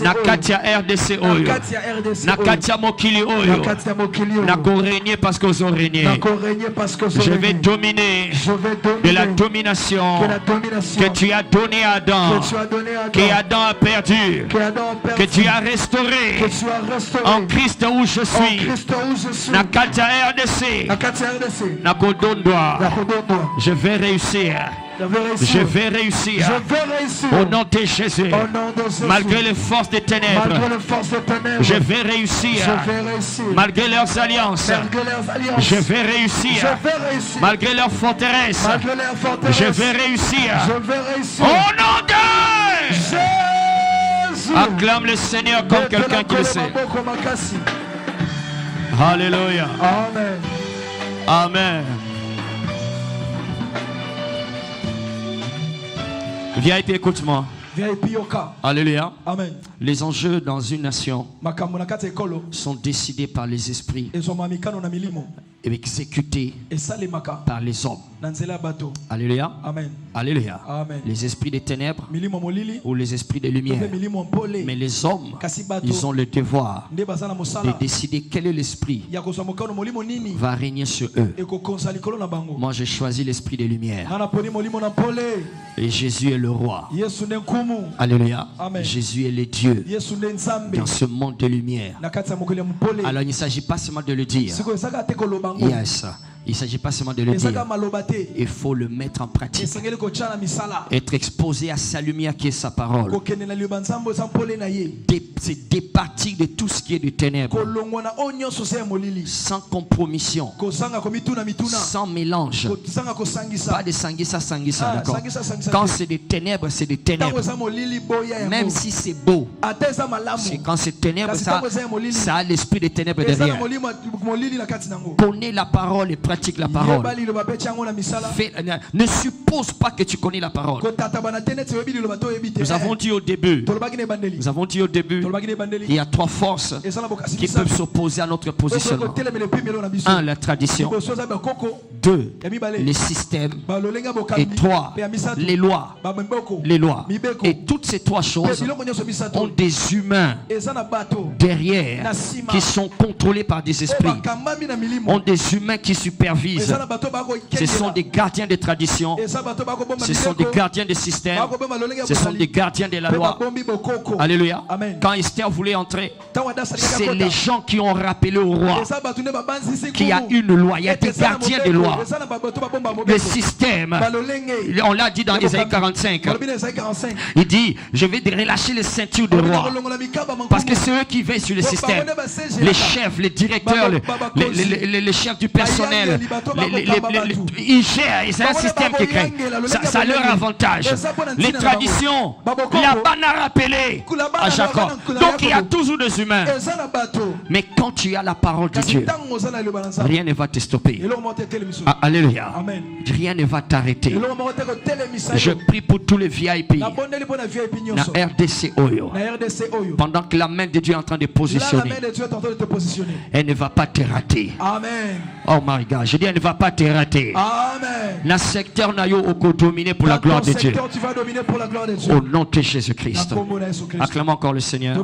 Na Katia RDC Oyo. Na Katia Mokili Oyo. Na ko régner parce que vous régnez. Je vais dominer de la domination que tu as donnée à Adam, que Adam a perdu, que tu as restauré en Christ où je suis. Na Katia RDC. Na ko dondwa. Je vais réussir. Je vais réussir. Au nom de Jésus. Malgré les forces des ténèbres, je vais réussir. Malgré leurs alliances, je vais réussir. Malgré leurs forteresses, je vais réussir. Au nom de Jésus. Acclame le Seigneur comme quelqu'un qui le sait. Alléluia. Amen. Amen. VIP, écoute-moi. Alléluia. Amen. Les enjeux dans une nation sont décidés par les esprits et exécutés par les hommes. Alléluia. Amen. Alléluia. Amen. Les esprits des ténèbres ou les esprits des lumières. Mais les hommes, ils ont le devoir de décider quel est l'esprit va régner sur eux. Moi, j'ai choisi l'esprit des lumières. Et Jésus est le roi. Alléluia. Amen. Jésus est le Dieu dans ce monde de lumière. Alors, il ne s'agit pas seulement de le dire. Yes. Il ne s'agit pas seulement de le dire. Il faut le mettre en pratique. Être exposé à sa lumière qui est sa parole. C'est départir de tout ce qui est de ténèbres. Sans compromission. Sans mélange. Pas de sangisa, d'accord? Quand c'est des ténèbres, c'est des ténèbres. Même si c'est beau. C'est quand c'est ténèbres, ça a l'esprit des ténèbres derrière. Connais la parole et pratique la parole. Ne suppose pas que tu connais la parole. Nous avons dit au début, il y a trois forces qui peuvent s'opposer à notre positionnement. 1. La tradition. 2. Les systèmes. Et 3. Les lois. Et toutes ces trois choses ont des humains derrière qui sont contrôlés par des esprits. Ont des humains qui supervisent. Ce sont des gardiens des traditions. Ce sont des gardiens des systèmes. Ce sont des gardiens de la loi. Alléluia. Quand Esther voulait entrer, c'est les gens qui ont rappelé au roi qu'il y a une loi. Il y a des gardiens de loi. Le système, on l'a dit dans Isaïe 45. Il dit, je vais relâcher les ceintures du roi. Parce que c'est eux qui veillent sur le système. Les chefs, les directeurs, les chefs du personnel, ils gèrent. C'est un système qui crée. Ça a leur avantage. Les traditions, là-bas n'a rappelé à Jacob. Donc il y a toujours des humains. Mais quand tu as la parole de Dieu, rien ne va te stopper. Alléluia. Rien ne va t'arrêter. Je prie pour tous les VIP dans RDC Oyo. Pendant que la main de Dieu est en train de positionner, elle ne va pas te rater. Oh my God, je dis elle ne va pas te rater. Le secteur n'a pas dominé pour la gloire de Dieu. Au nom de Jésus-Christ. Acclamons encore le Seigneur.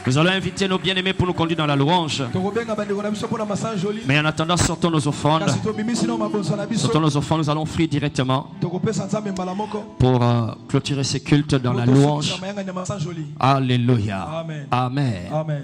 Nous allons inviter nos bien-aimés pour nous conduire dans la louange. Mais en attendant, sortons nos offrandes. Sortons nos offrandes, nous allons offrir directement pour clôturer ces cultes dans la louange. Alléluia. Amen.